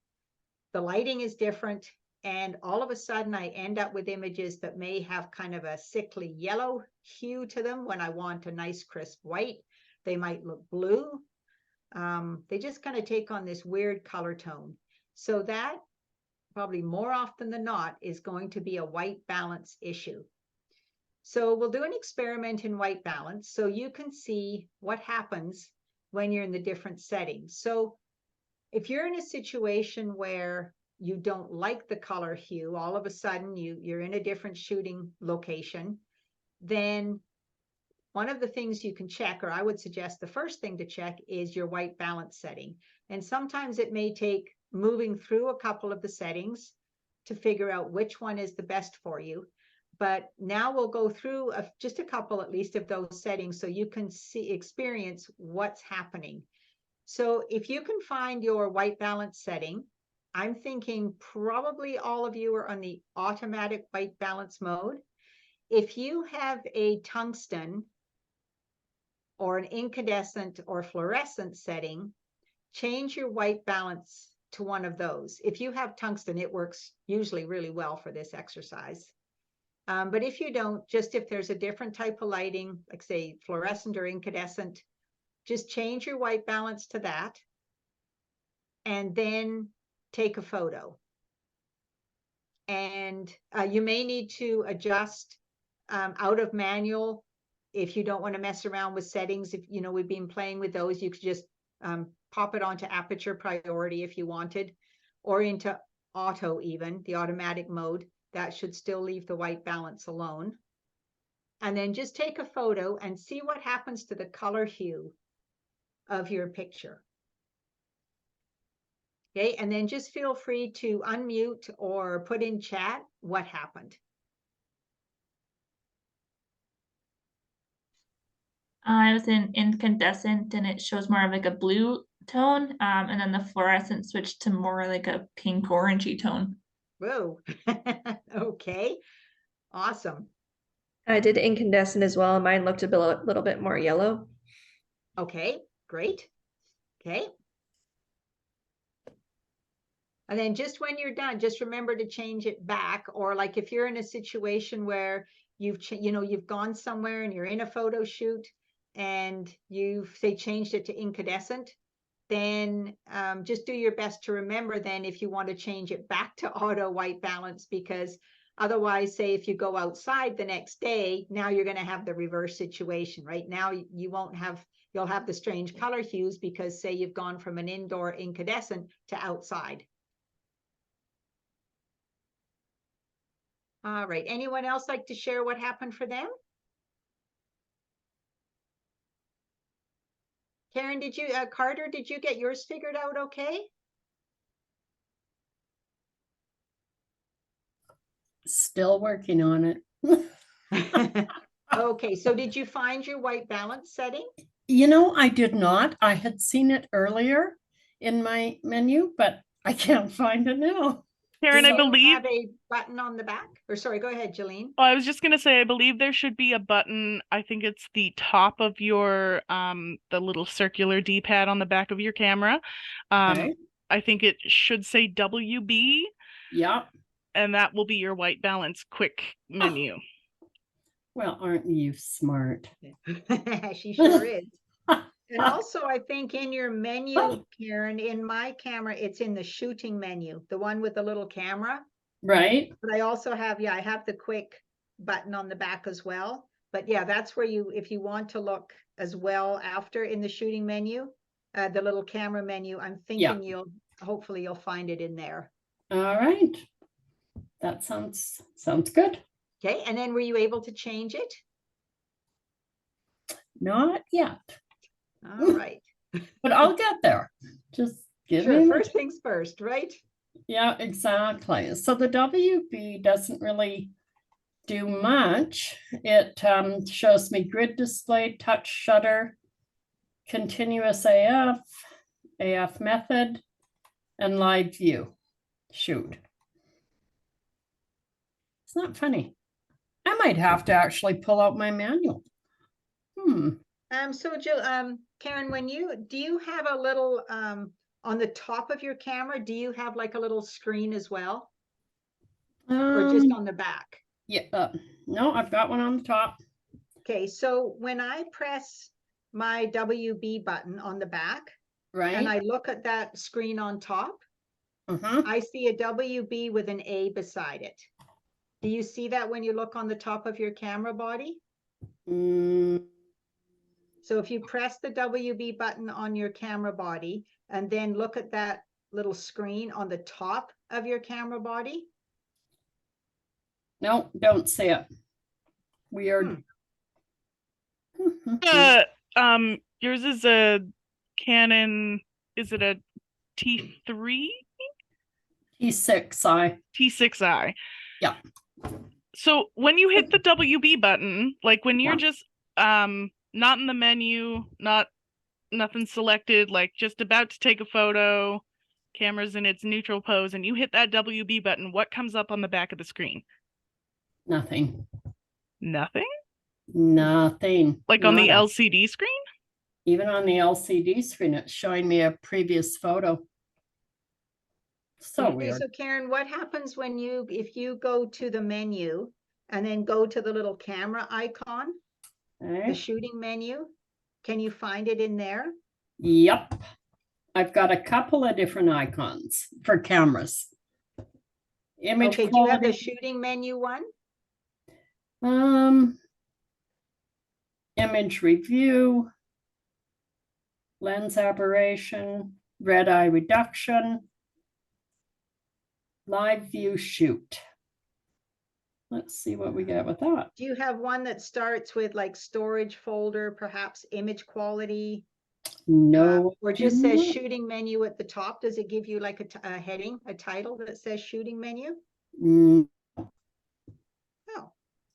The lighting is different, and all of a sudden I end up with images that may have kind of a sickly yellow hue to them when I want a nice crisp white. They might look blue. They just kind of take on this weird color tone. So that probably more often than not is going to be a white balance issue. So we'll do an experiment in white balance so you can see what happens when you're in the different settings. So if you're in a situation where you don't like the color hue, all of a sudden you're in a different shooting location, then one of the things you can check, or I would suggest the first thing to check, is your white balance setting. And sometimes it may take moving through a couple of the settings to figure out which one is the best for you. But now we'll go through just a couple at least of those settings so you can experience what's happening. So if you can find your white balance setting, I'm thinking probably all of you are on the automatic white balance mode. If you have a tungsten or an incandescent or fluorescent setting, change your white balance to one of those. If you have tungsten, it works usually really well for this exercise. But if you don't, just if there's a different type of lighting, like say fluorescent or incandescent, just change your white balance to that and then take a photo. And you may need to adjust out of manual if you don't want to mess around with settings. If you know we've been playing with those, you could just pop it onto aperture priority if you wanted, or into auto, even the automatic mode. That should still leave the white balance alone. And then just take a photo and see what happens to the color hue of your picture. Okay, and then just feel free to unmute or put in chat what happened. I was in incandescent and it shows more of like a blue tone. And then the fluorescent switched to more like a pink orangey tone. Whoa. Okay, awesome. I did incandescent as well, and mine looked a little bit more yellow. Okay, great. Okay. And then just when you're done, just remember to change it back. Or like if you're in a situation where you've gone somewhere and you're in a photo shoot and you've say changed it to incandescent, then just do your best to remember then if you want to change it back to auto white balance, because otherwise, say if you go outside the next day, now you're going to have the reverse situation. Right now you won't have you'll have the strange color hues because say you've gone from an indoor incandescent to outside. All right, anyone else like to share what happened for them? Karen, did you, Carter, did you get yours figured out okay? Still working on it. Okay, so did you find your white balance setting? You know, I did not. I had seen it earlier in my menu, but I can't find it now. Karen, Do I you believe, have a button on the back? Or sorry, go ahead, Jolene. oh, I was just gonna say, I believe there should be a button. I think it's the top of your the little circular D-pad on the back of your camera. Okay. I think it should say WB, Yeah. and that will be your white balance quick menu. Well, aren't you smart? She sure is. And also, I think in your menu, Karen, in my camera, it's in the shooting menu, the one with the little camera. Right? But I also have, yeah, I have the quick button on the back as well. But yeah, that's where you, if you want to look as well after in the shooting menu, the little camera menu, I'm thinking hopefully you'll find it in there. All right. That sounds good. Okay, and then were you able to change it? Not yet, All right. but I'll get there. Just give Sure, me first things first, right? Yeah, exactly. So the WB doesn't really do much. It shows me grid display, touch shutter, continuous AF method, and live view. Shoot. It's not funny. I might have to actually pull out my manual. So Jill, Karen, do you have a little on the top of your camera, do you have like a little screen as well? Or just on the back? Yeah, no, I've got one on the top. Okay, so when I press my WB button on the back, Right. and I look at that screen on top, I see a WB with an A beside it. Do you see that when you look on the top of your camera body? So if you press the WB button on your camera body and then look at that little screen on the top of your camera body. No, don't see it. Weird. Yours is a Canon, is it a T3? T6i. T6i. Yeah. So when you hit the WB button, like when you're just not in the menu, nothing selected, like just about to take a photo, camera's in its neutral pose, and you hit that WB button, what comes up on the back of the screen? Nothing. Nothing? Nothing. Like on the LCD screen? Even on the LCD screen, it's showing me a previous photo. So weird. So Karen, what happens when if you go to the menu and then go to the little camera icon, the shooting menu, can you find it in there? Yep. I've got a couple of different icons for cameras. Image quality. Do you have the shooting menu one? Image review, lens aberration, red eye reduction, live view shoot. Let's see what we get with that. Do you have one that starts with like storage folder, perhaps image quality? No. Or just says shooting menu at the top? Does it give you like a heading, a title that says shooting menu? Oh.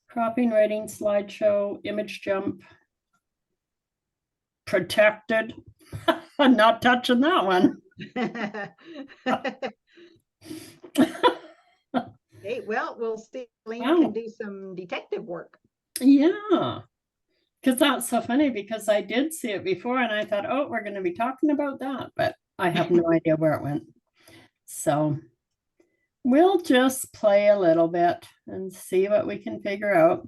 Cropping, writing, slideshow, image jump. Protected. I'm not touching that one. Okay, well, we'll see if Lynn can do some detective work. Yeah, because that's so funny because I did see it before and I thought, oh, we're going to be talking about that, but I have no idea where it went. So we'll just play a little bit and see what we can figure out.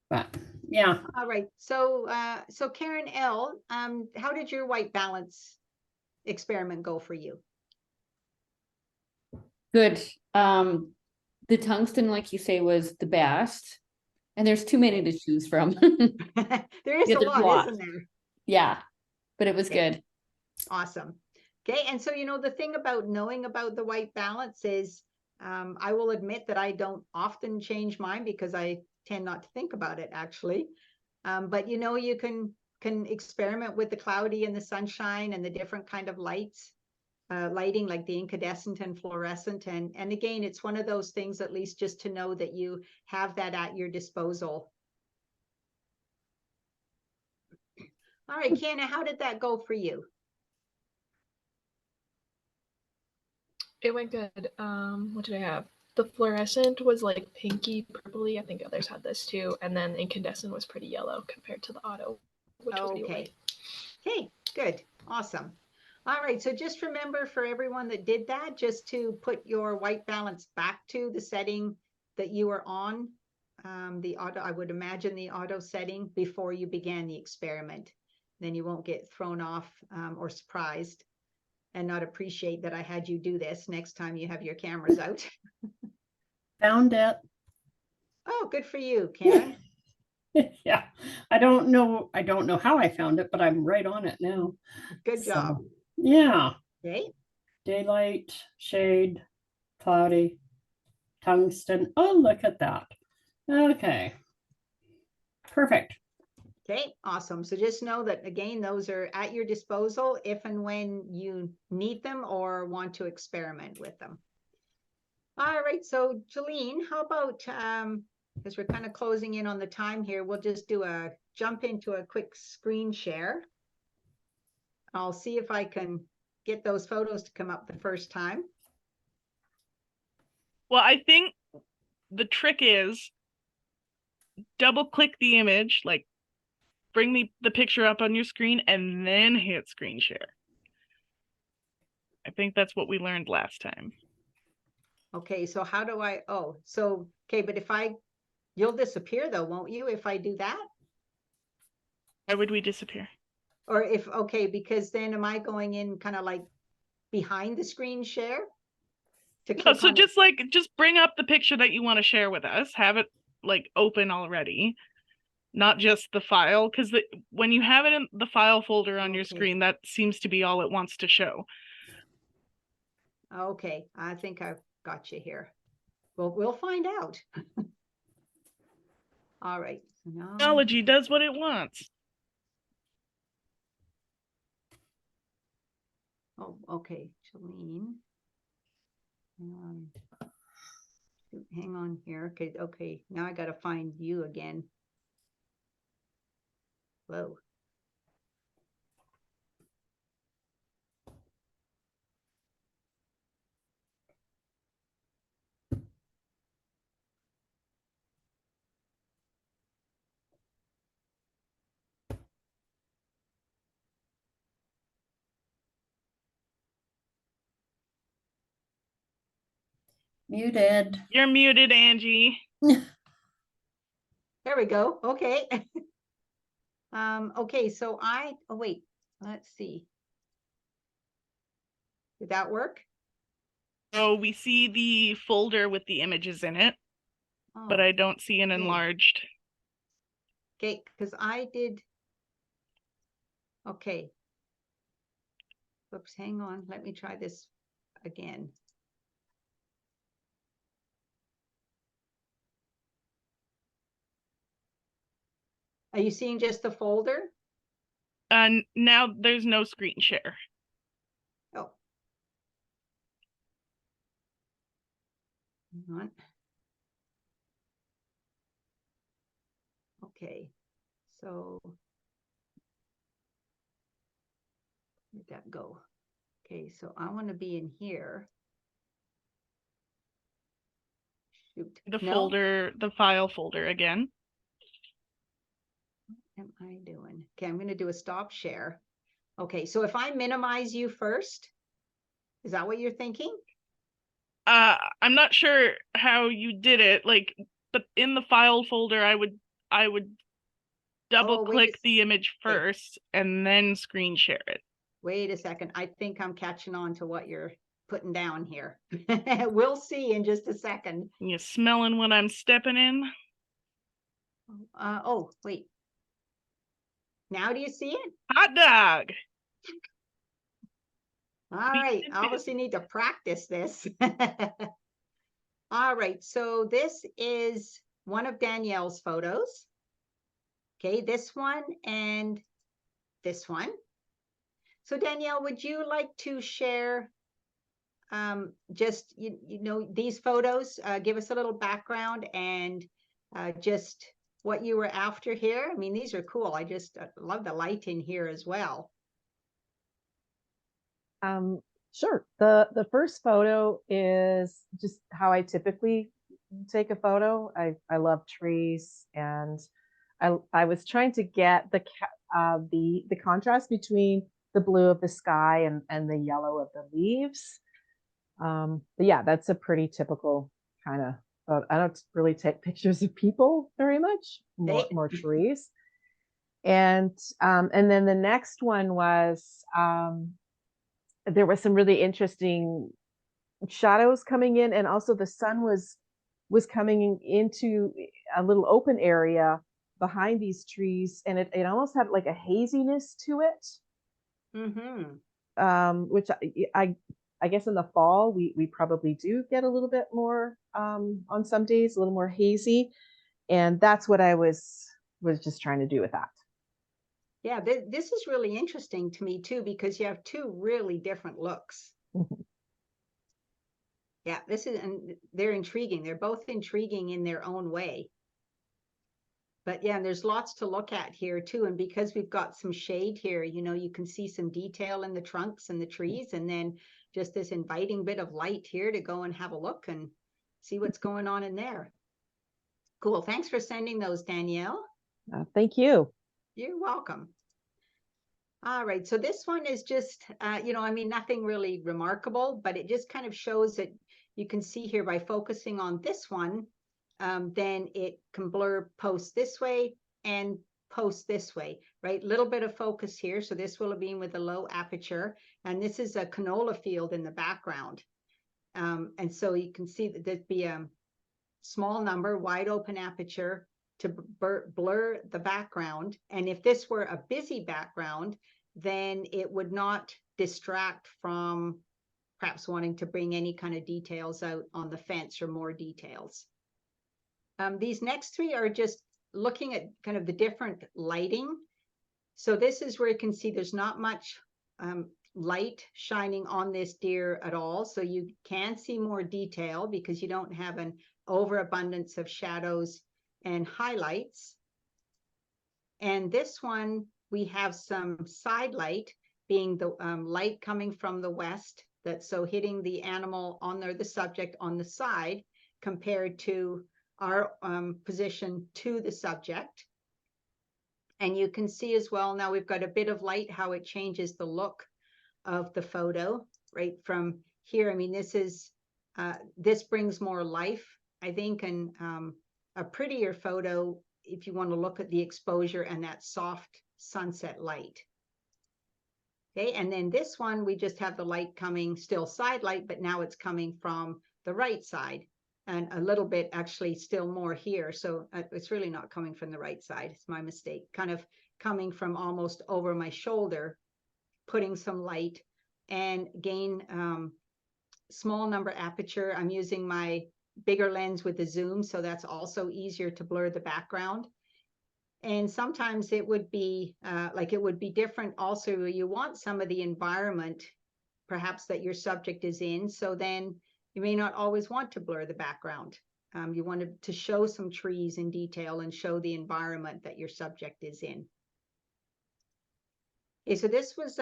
But yeah. All right. So so Karen L, how did your white balance experiment go for you? Good. The tungsten, like you say, was the best. And there's too many to choose from. There is Yeah, a there's lot, lots. isn't there? Yeah, but it was Okay. good. Awesome. Okay, and so, the thing about knowing about the white balance is, I will admit that I don't often change mine because I tend not to think about it actually. But you can experiment with the cloudy and the sunshine and the different kind of lights, lighting, like the incandescent and fluorescent. And again, it's one of those things, at least just to know that you have that at your disposal. All right, Kiana, how did that go for you? It went good. What did I have? The fluorescent was like pinky purpley. I think others had this too. And then incandescent was pretty yellow compared to the auto, which was pretty white. Okay, good. Awesome. All right, so just remember, for everyone that did that, just to put your white balance back to the setting that you were on, the auto, I would imagine the auto setting, before you began the experiment. Then you won't get thrown off or surprised and not appreciate that I had you do this next time you have your cameras out. Found it. Oh, good for you, Karen. Yeah, I don't know how I found it, but I'm right on it now. Good job. So, yeah. Okay. Daylight, shade, cloudy, tungsten. Oh, look at that. Okay. Perfect. Okay, awesome. So just know that, again, those are at your disposal if and when you need them or want to experiment with them. All right, so Jolene, how about, because we're kind of closing in on the time here, we'll just jump into a quick screen share. I'll see if I can get those photos to come up the first time. Well, I think the trick is double click the image, like bring the picture up on your screen and then hit screen share. I think that's what we learned last time. Okay, so how do I, okay, but you'll disappear though, won't you, if I do that? Why would we disappear? Or okay, because then am I going in kind of like behind the screen share? No, so just bring up the picture that you want to share with us, have it like open already, not just the file, because when you have it in the file folder on your screen, that seems to be all it wants to show. Okay, I think I've got you here. Well, we'll find out. All right. So now... Technology does what it wants. Oh, okay, Jolene. Hang on here. Okay. Now I got to find you again. Whoa. Muted. You're muted, Angie. There we go. Okay. Okay, so oh wait, let's see. Did that work? So we see the folder with the images in it, but I don't see an enlarged. Okay, because I did. Okay. Oops, hang on. Let me try this again. Are you seeing just the folder? Now there's no screen share. Oh. Hang on. Okay, so where'd that go? Okay, so I want to be in here. Shoot. The folder, the file folder again. What am I doing? Okay, I'm going to do a stop share. Okay, so if I minimize you first, is that what you're thinking? I'm not sure how you did it, but in the file folder, I would double click the image first and then screen share it. Wait a second. I think I'm catching on to what you're putting down here. We'll see in just a second. You smelling what I'm stepping in? Oh, wait. Now do you see it? Hot dog. All right, I obviously need to practice this. All right, so this is one of Danielle's photos. Okay, this one and this one. So Danielle, would you like to share just, you know, these photos? Give us a little background and just what you were after here. I mean, these are cool. I just love the light in here as well. Sure. The first photo is just how I typically take a photo. I love trees, and I was trying to get the contrast between the blue of the sky and the yellow of the leaves. But yeah, that's a pretty typical kind of. I don't really take pictures of people very much. More trees. And then the next one was there was some really interesting shadows coming in, and also the sun was coming into a little open area behind these trees, and it almost had like a haziness to it. Which I guess in the fall we probably do get a little bit more on some days, a little more hazy, and that's what I was just trying to do with that. Yeah, this is really interesting to me too, because you have two really different looks. Yeah, and they're intriguing. They're both intriguing in their own way. But yeah, there's lots to look at here too. And because we've got some shade here, you know, you can see some detail in the trunks and the trees, and then just this inviting bit of light here to go and have a look and see what's going on in there. Cool. Thanks for sending those, Danielle. Thank you. You're welcome. All right, so this one is just, you know, I mean, nothing really remarkable, but it just kind of shows that you can see here by focusing on this one, then it can blur post this way and post this way, right? Little bit of focus here. So this will have been with a low aperture, and this is a canola field in the background. And so you can see that there'd be a small number, wide open aperture, to blur the background. And if this were a busy background, then it would not distract from perhaps wanting to bring any kind of details out on the fence or more details. These next three are just looking at kind of the different lighting. So this is where you can see there's not much light shining on this deer at all. So you can see more detail because you don't have an overabundance of shadows and highlights. And this one, we have some side light, being the light coming from the west, that's so hitting the animal on there, the subject on the side, compared to our position to the subject. And you can see as well, now we've got a bit of light, how it changes the look of the photo right from here. I mean, this brings more life, I think, and a prettier photo if you want to look at the exposure and that soft sunset light. Okay, and then this one, we just have the light coming, still side light, but now it's coming from the right side, and a little bit actually still more here. So it's really not coming from the right side. It's my mistake. Kind of coming from almost over my shoulder, putting some light, and gain small number aperture. I'm using my bigger lens with the zoom, so that's also easier to blur the background. And sometimes it would be it would be different also. You want some of the environment perhaps that your subject is in, so then you may not always want to blur the background. You want to show some trees in detail and show the environment that your subject is in. Okay, so this was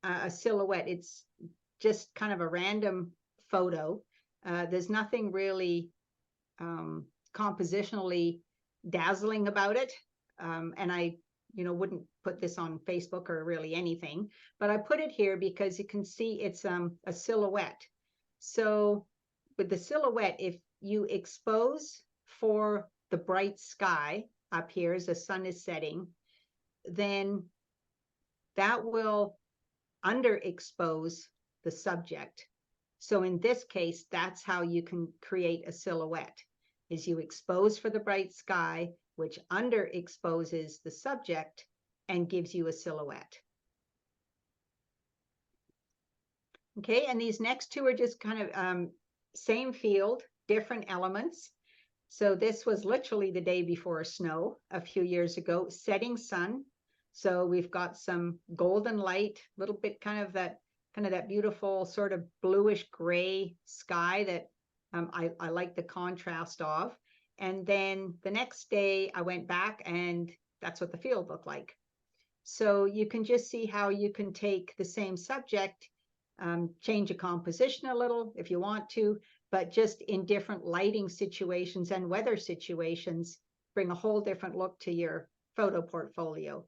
a silhouette. It's just kind of a random photo. There's nothing really compositionally dazzling about it. And I, wouldn't put this on Facebook or really anything, but I put it here because you can see it's a silhouette. So with the silhouette, if you expose for the bright sky up here as the sun is setting, then that will underexpose the subject. So in this case, that's how you can create a silhouette. is you expose for the bright sky, which underexposes the subject and gives you a silhouette. Okay, and these next two are just kind of same field, different elements. So this was literally the day before snow a few years ago, setting sun. So we've got some golden light, a little bit kind of that beautiful sort of bluish gray sky that I like the contrast of. And then the next day I went back and that's what the field looked like. So you can just see how you can take the same subject, change the composition a little if you want to, but just in different lighting situations and weather situations, bring a whole different look to your photo portfolio.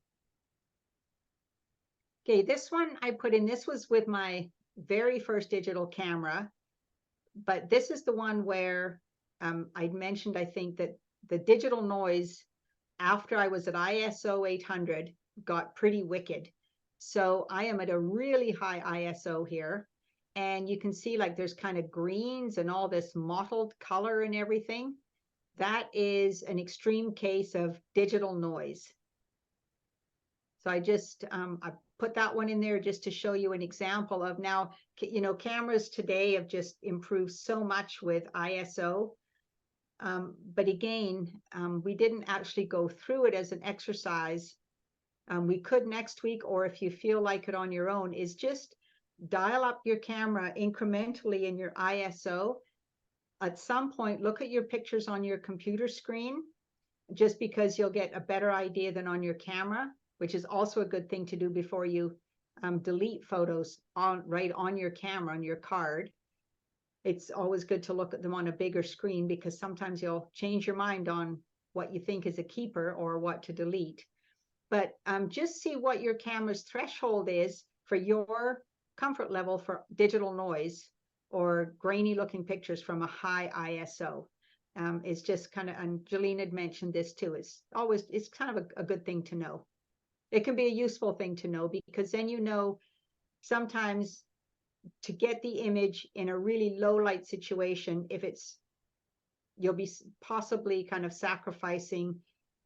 Okay, this one I put in, this was with my very first digital camera, but this is the one where I'd mentioned, I think, that the digital noise after I was at ISO 800 got pretty wicked. So I am at a really high ISO here. And you can see like there's kind of greens and all this mottled color and everything. That is an extreme case of digital noise. So I just, I put that one in there just to show you an example of now, you know, cameras today have just improved so much with ISO. But again, we didn't actually go through it as an exercise. We could next week, or if you feel like it on your own, is just dial up your camera incrementally in your ISO. At some point, look at your pictures on your computer screen, just because you'll get a better idea than on your camera, which is also a good thing to do before you delete photos right on your camera, on your card. It's always good to look at them on a bigger screen because sometimes you'll change your mind on what you think is a keeper or what to delete. But just see what your camera's threshold is for your comfort level for digital noise or grainy looking pictures from a high ISO. It's just kind of, and Jolene had mentioned this too, it's kind of a good thing to know. It can be a useful thing to know because then you know sometimes to get the image in a really low light situation, you'll be possibly kind of sacrificing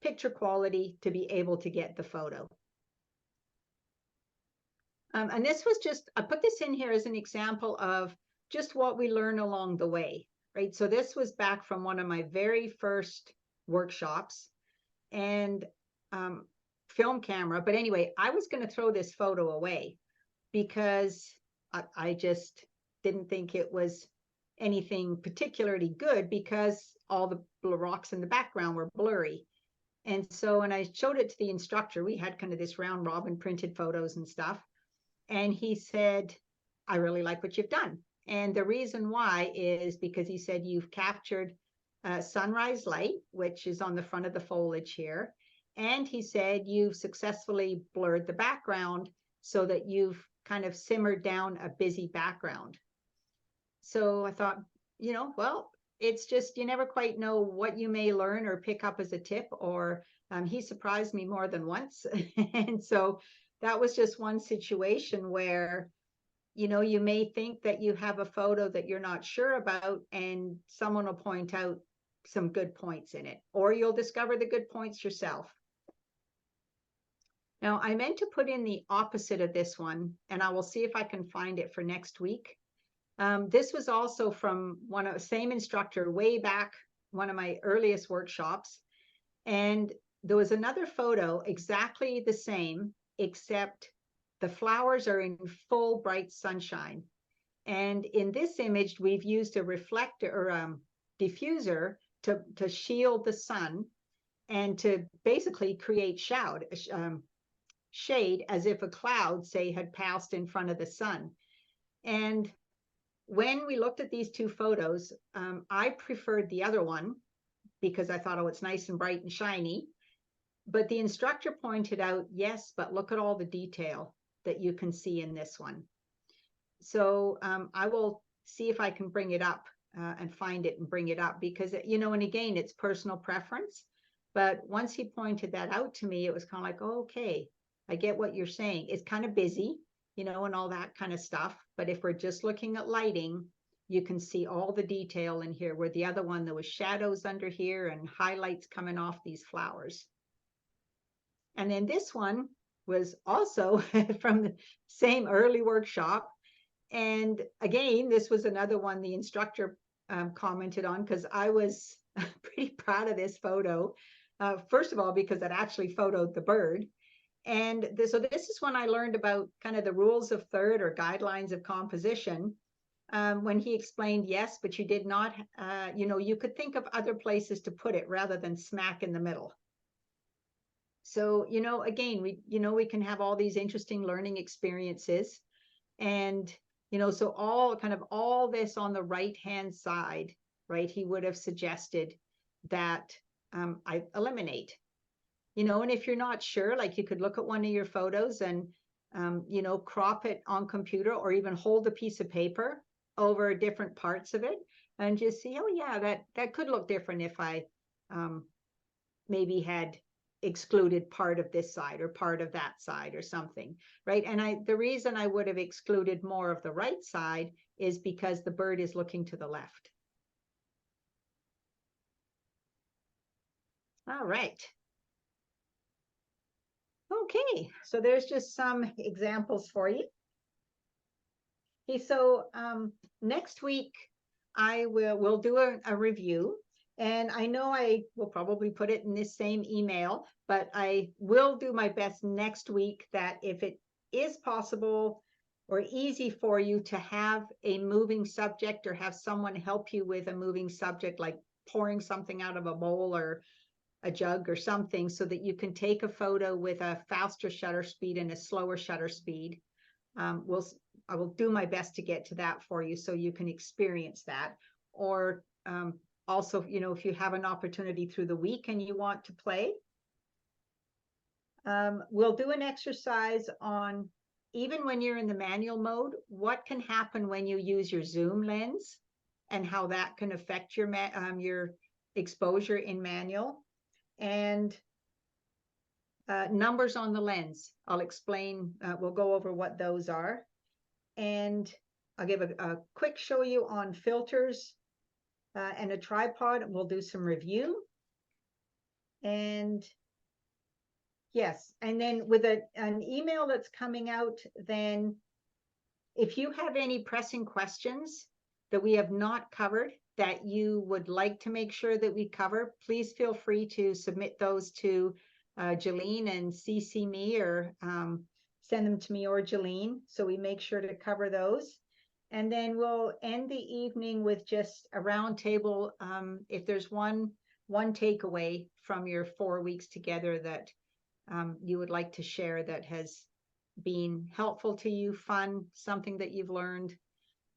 picture quality to be able to get the photo. And this was just, I put this in here as an example of just what we learn along the way, right? So this was back from one of my very first workshops and film camera. But anyway, I was going to throw this photo away because I just didn't think it was anything particularly good because all the rocks in the background were blurry. And so when I showed it to the instructor, we had kind of this round robin printed photos and stuff. And he said, I really like what you've done. And the reason why is because he said you've captured sunrise light, which is on the front of the foliage here. And he said you've successfully blurred the background so that you've kind of simmered down a busy background. So I thought, you know, well, it's just, you never quite know what you may learn or pick up as a tip, or he surprised me more than once. And so that was just one situation where, you know, you may think that you have a photo that you're not sure about and someone will point out some good points in it, or you'll discover the good points yourself. Now, I meant to put in the opposite of this one, and I will see if I can find it for next week. This was also from same instructor way back, one of my earliest workshops. And there was another photo exactly the same, except the flowers are in full bright sunshine. And in this image, we've used a reflector or diffuser to shield the sun and to basically create shade as if a cloud, say, had passed in front of the sun. And when we looked at these two photos, I preferred the other one because I thought, oh, it's nice and bright and shiny. But the instructor pointed out, yes, but look at all the detail that you can see in this one. So I will see if I can bring it up and find it and bring it up because, you know, and again, it's personal preference. But once he pointed that out to me, it was kind of like, oh, okay, I get what you're saying. It's kind of busy, you know, and all that kind of stuff. But if we're just looking at lighting, you can see all the detail in here, where the other one, there was shadows under here and highlights coming off these flowers. And then this one was also from the same early workshop. And again, this was another one the instructor commented on, because I was pretty proud of this photo. First of all, because it actually photoed the bird. And so this is when I learned about kind of the rules of third or guidelines of composition. When he explained, yes, but you did not, you could think of other places to put it rather than smack in the middle. So, again, we can have all these interesting learning experiences. And, so all this on the right-hand side, right, he would have suggested that I eliminate. And if you're not sure, like, you could look at one of your photos and, crop it on computer, or even hold a piece of paper over different parts of it and just see, oh yeah, that could look different if I maybe had excluded part of this side or part of that side or something, right? And the reason I would have excluded more of the right side is because the bird is looking to the left. All right. Okay, so there's just some examples for you. Okay, so next week we'll do a review, and I know I will probably put it in this same email, but I will do my best next week that if it is possible or easy for you to have a moving subject or have someone help you with a moving subject, like pouring something out of a bowl or a jug or something, so that you can take a photo with a faster shutter speed and a slower shutter speed. I will do my best to get to that for you so you can experience that. Or also, if you have an opportunity through the week and you want to play, we'll do an exercise on, even when you're in the manual mode, what can happen when you use your zoom lens and how that can affect your exposure in manual. And numbers on the lens. I'll explain, we'll go over what those are. And I'll give a quick show you on filters and a tripod. We'll do some review. And yes, and then with an email that's coming out, then if you have any pressing questions that we have not covered that you would like to make sure that we cover, please feel free to submit those to Jolene and CC me, or send them to me or Jolene, so we make sure to cover those. And then we'll end the evening with just a round table. If there's one takeaway from your 4 weeks together that you would like to share that has been helpful to you, fun, something that you've learned,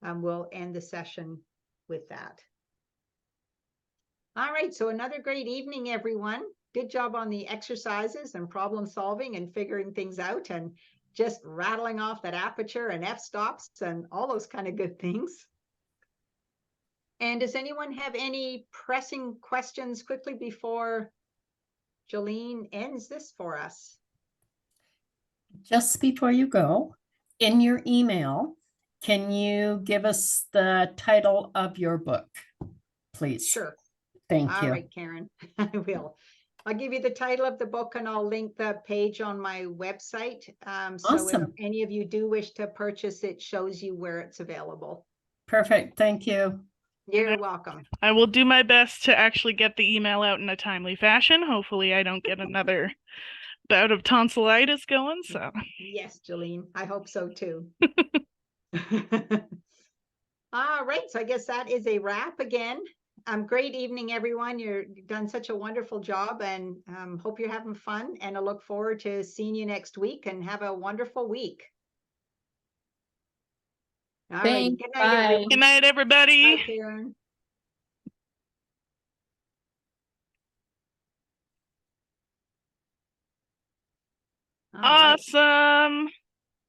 we'll end the session with that. All right, so another great evening, everyone. Good job on the exercises and problem solving and figuring things out and just rattling off that aperture and f-stops and all those kind of good things. And does anyone have any pressing questions quickly before Jolene ends this for us? Just before you go, in your email, can you give us the title of your book, please? Sure. Thank you. All right, Karen, I will. I'll give you the title of the book and I'll link the page on my website. So if Awesome. any of you do wish to purchase it, shows you where it's available. Perfect. Thank you. You're welcome. I will do my best to actually get the email out in a timely fashion. Hopefully I don't get another bout of tonsillitis going. So yes, Jolene, I hope so too. All right, so I guess that is a wrap again. Great evening, everyone. You've done such a wonderful job, and hope you're having fun, and I look forward to seeing you next week, and have a wonderful week. All right, Thanks. good night, Bye. everyone. good night, everybody. Bye, Karen. All right. Awesome.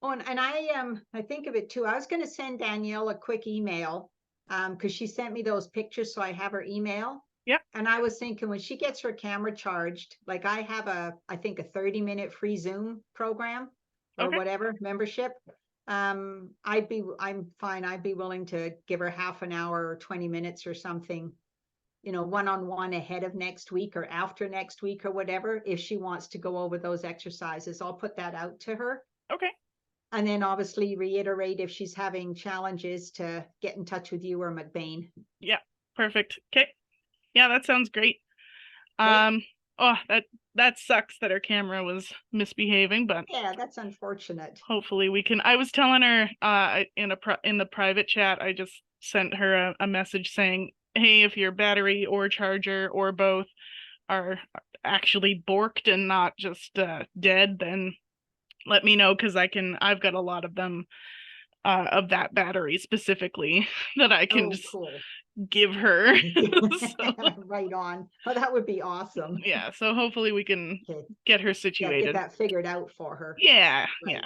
Oh, and I think of it too. I was going to send Danielle a quick email because she sent me those pictures, so I have her email. Yep. And I was thinking, when she gets her camera charged, like I have I think a 30-minute free Zoom program or Okay. whatever membership. I'm fine. I'd be willing to give her half an hour or 20 minutes or something, one-on-one ahead of next week or after next week or whatever, if she wants to go over those exercises. I'll put that out to her. Okay. And then obviously reiterate if she's having challenges to get in touch with you or McBain. Yeah, perfect. Okay. Yeah, that sounds great. Okay. Oh, that sucks that her camera was misbehaving, but Yeah, that's unfortunate. hopefully we can. I was telling her in the private chat, I just sent her a message saying, hey, if your battery or charger or both are actually borked and not just dead, then let me know, because I've got a lot of them of that battery specifically that I can just Cool. give her. Right on. Oh, that would be awesome. Yeah, so hopefully we can Okay. get her Yeah, situated. get that figured out for her. Yeah, Right. yeah.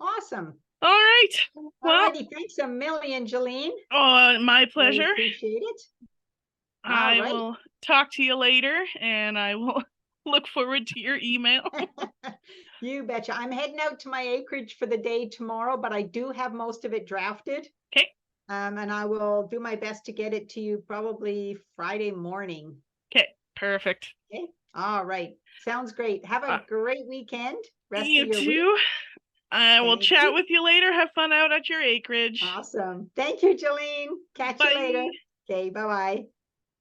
Awesome. All right. Well, Alrighty, thanks a million, Jolene. oh, my Really pleasure. appreciate it. I All right. will talk to you later, and I will look forward to your email. You betcha. I'm heading out to my acreage for the day tomorrow, but I do have most of it drafted. Okay. And I will do my best to get it to you probably Friday morning. Okay, perfect. Okay. All right. Sounds great. Have a great weekend. Rest You of your too. week. I will Thank chat you. with you later. Have fun out at your acreage. Awesome. Thank you, Jolene. Catch you later. Bye. Okay, bye-bye.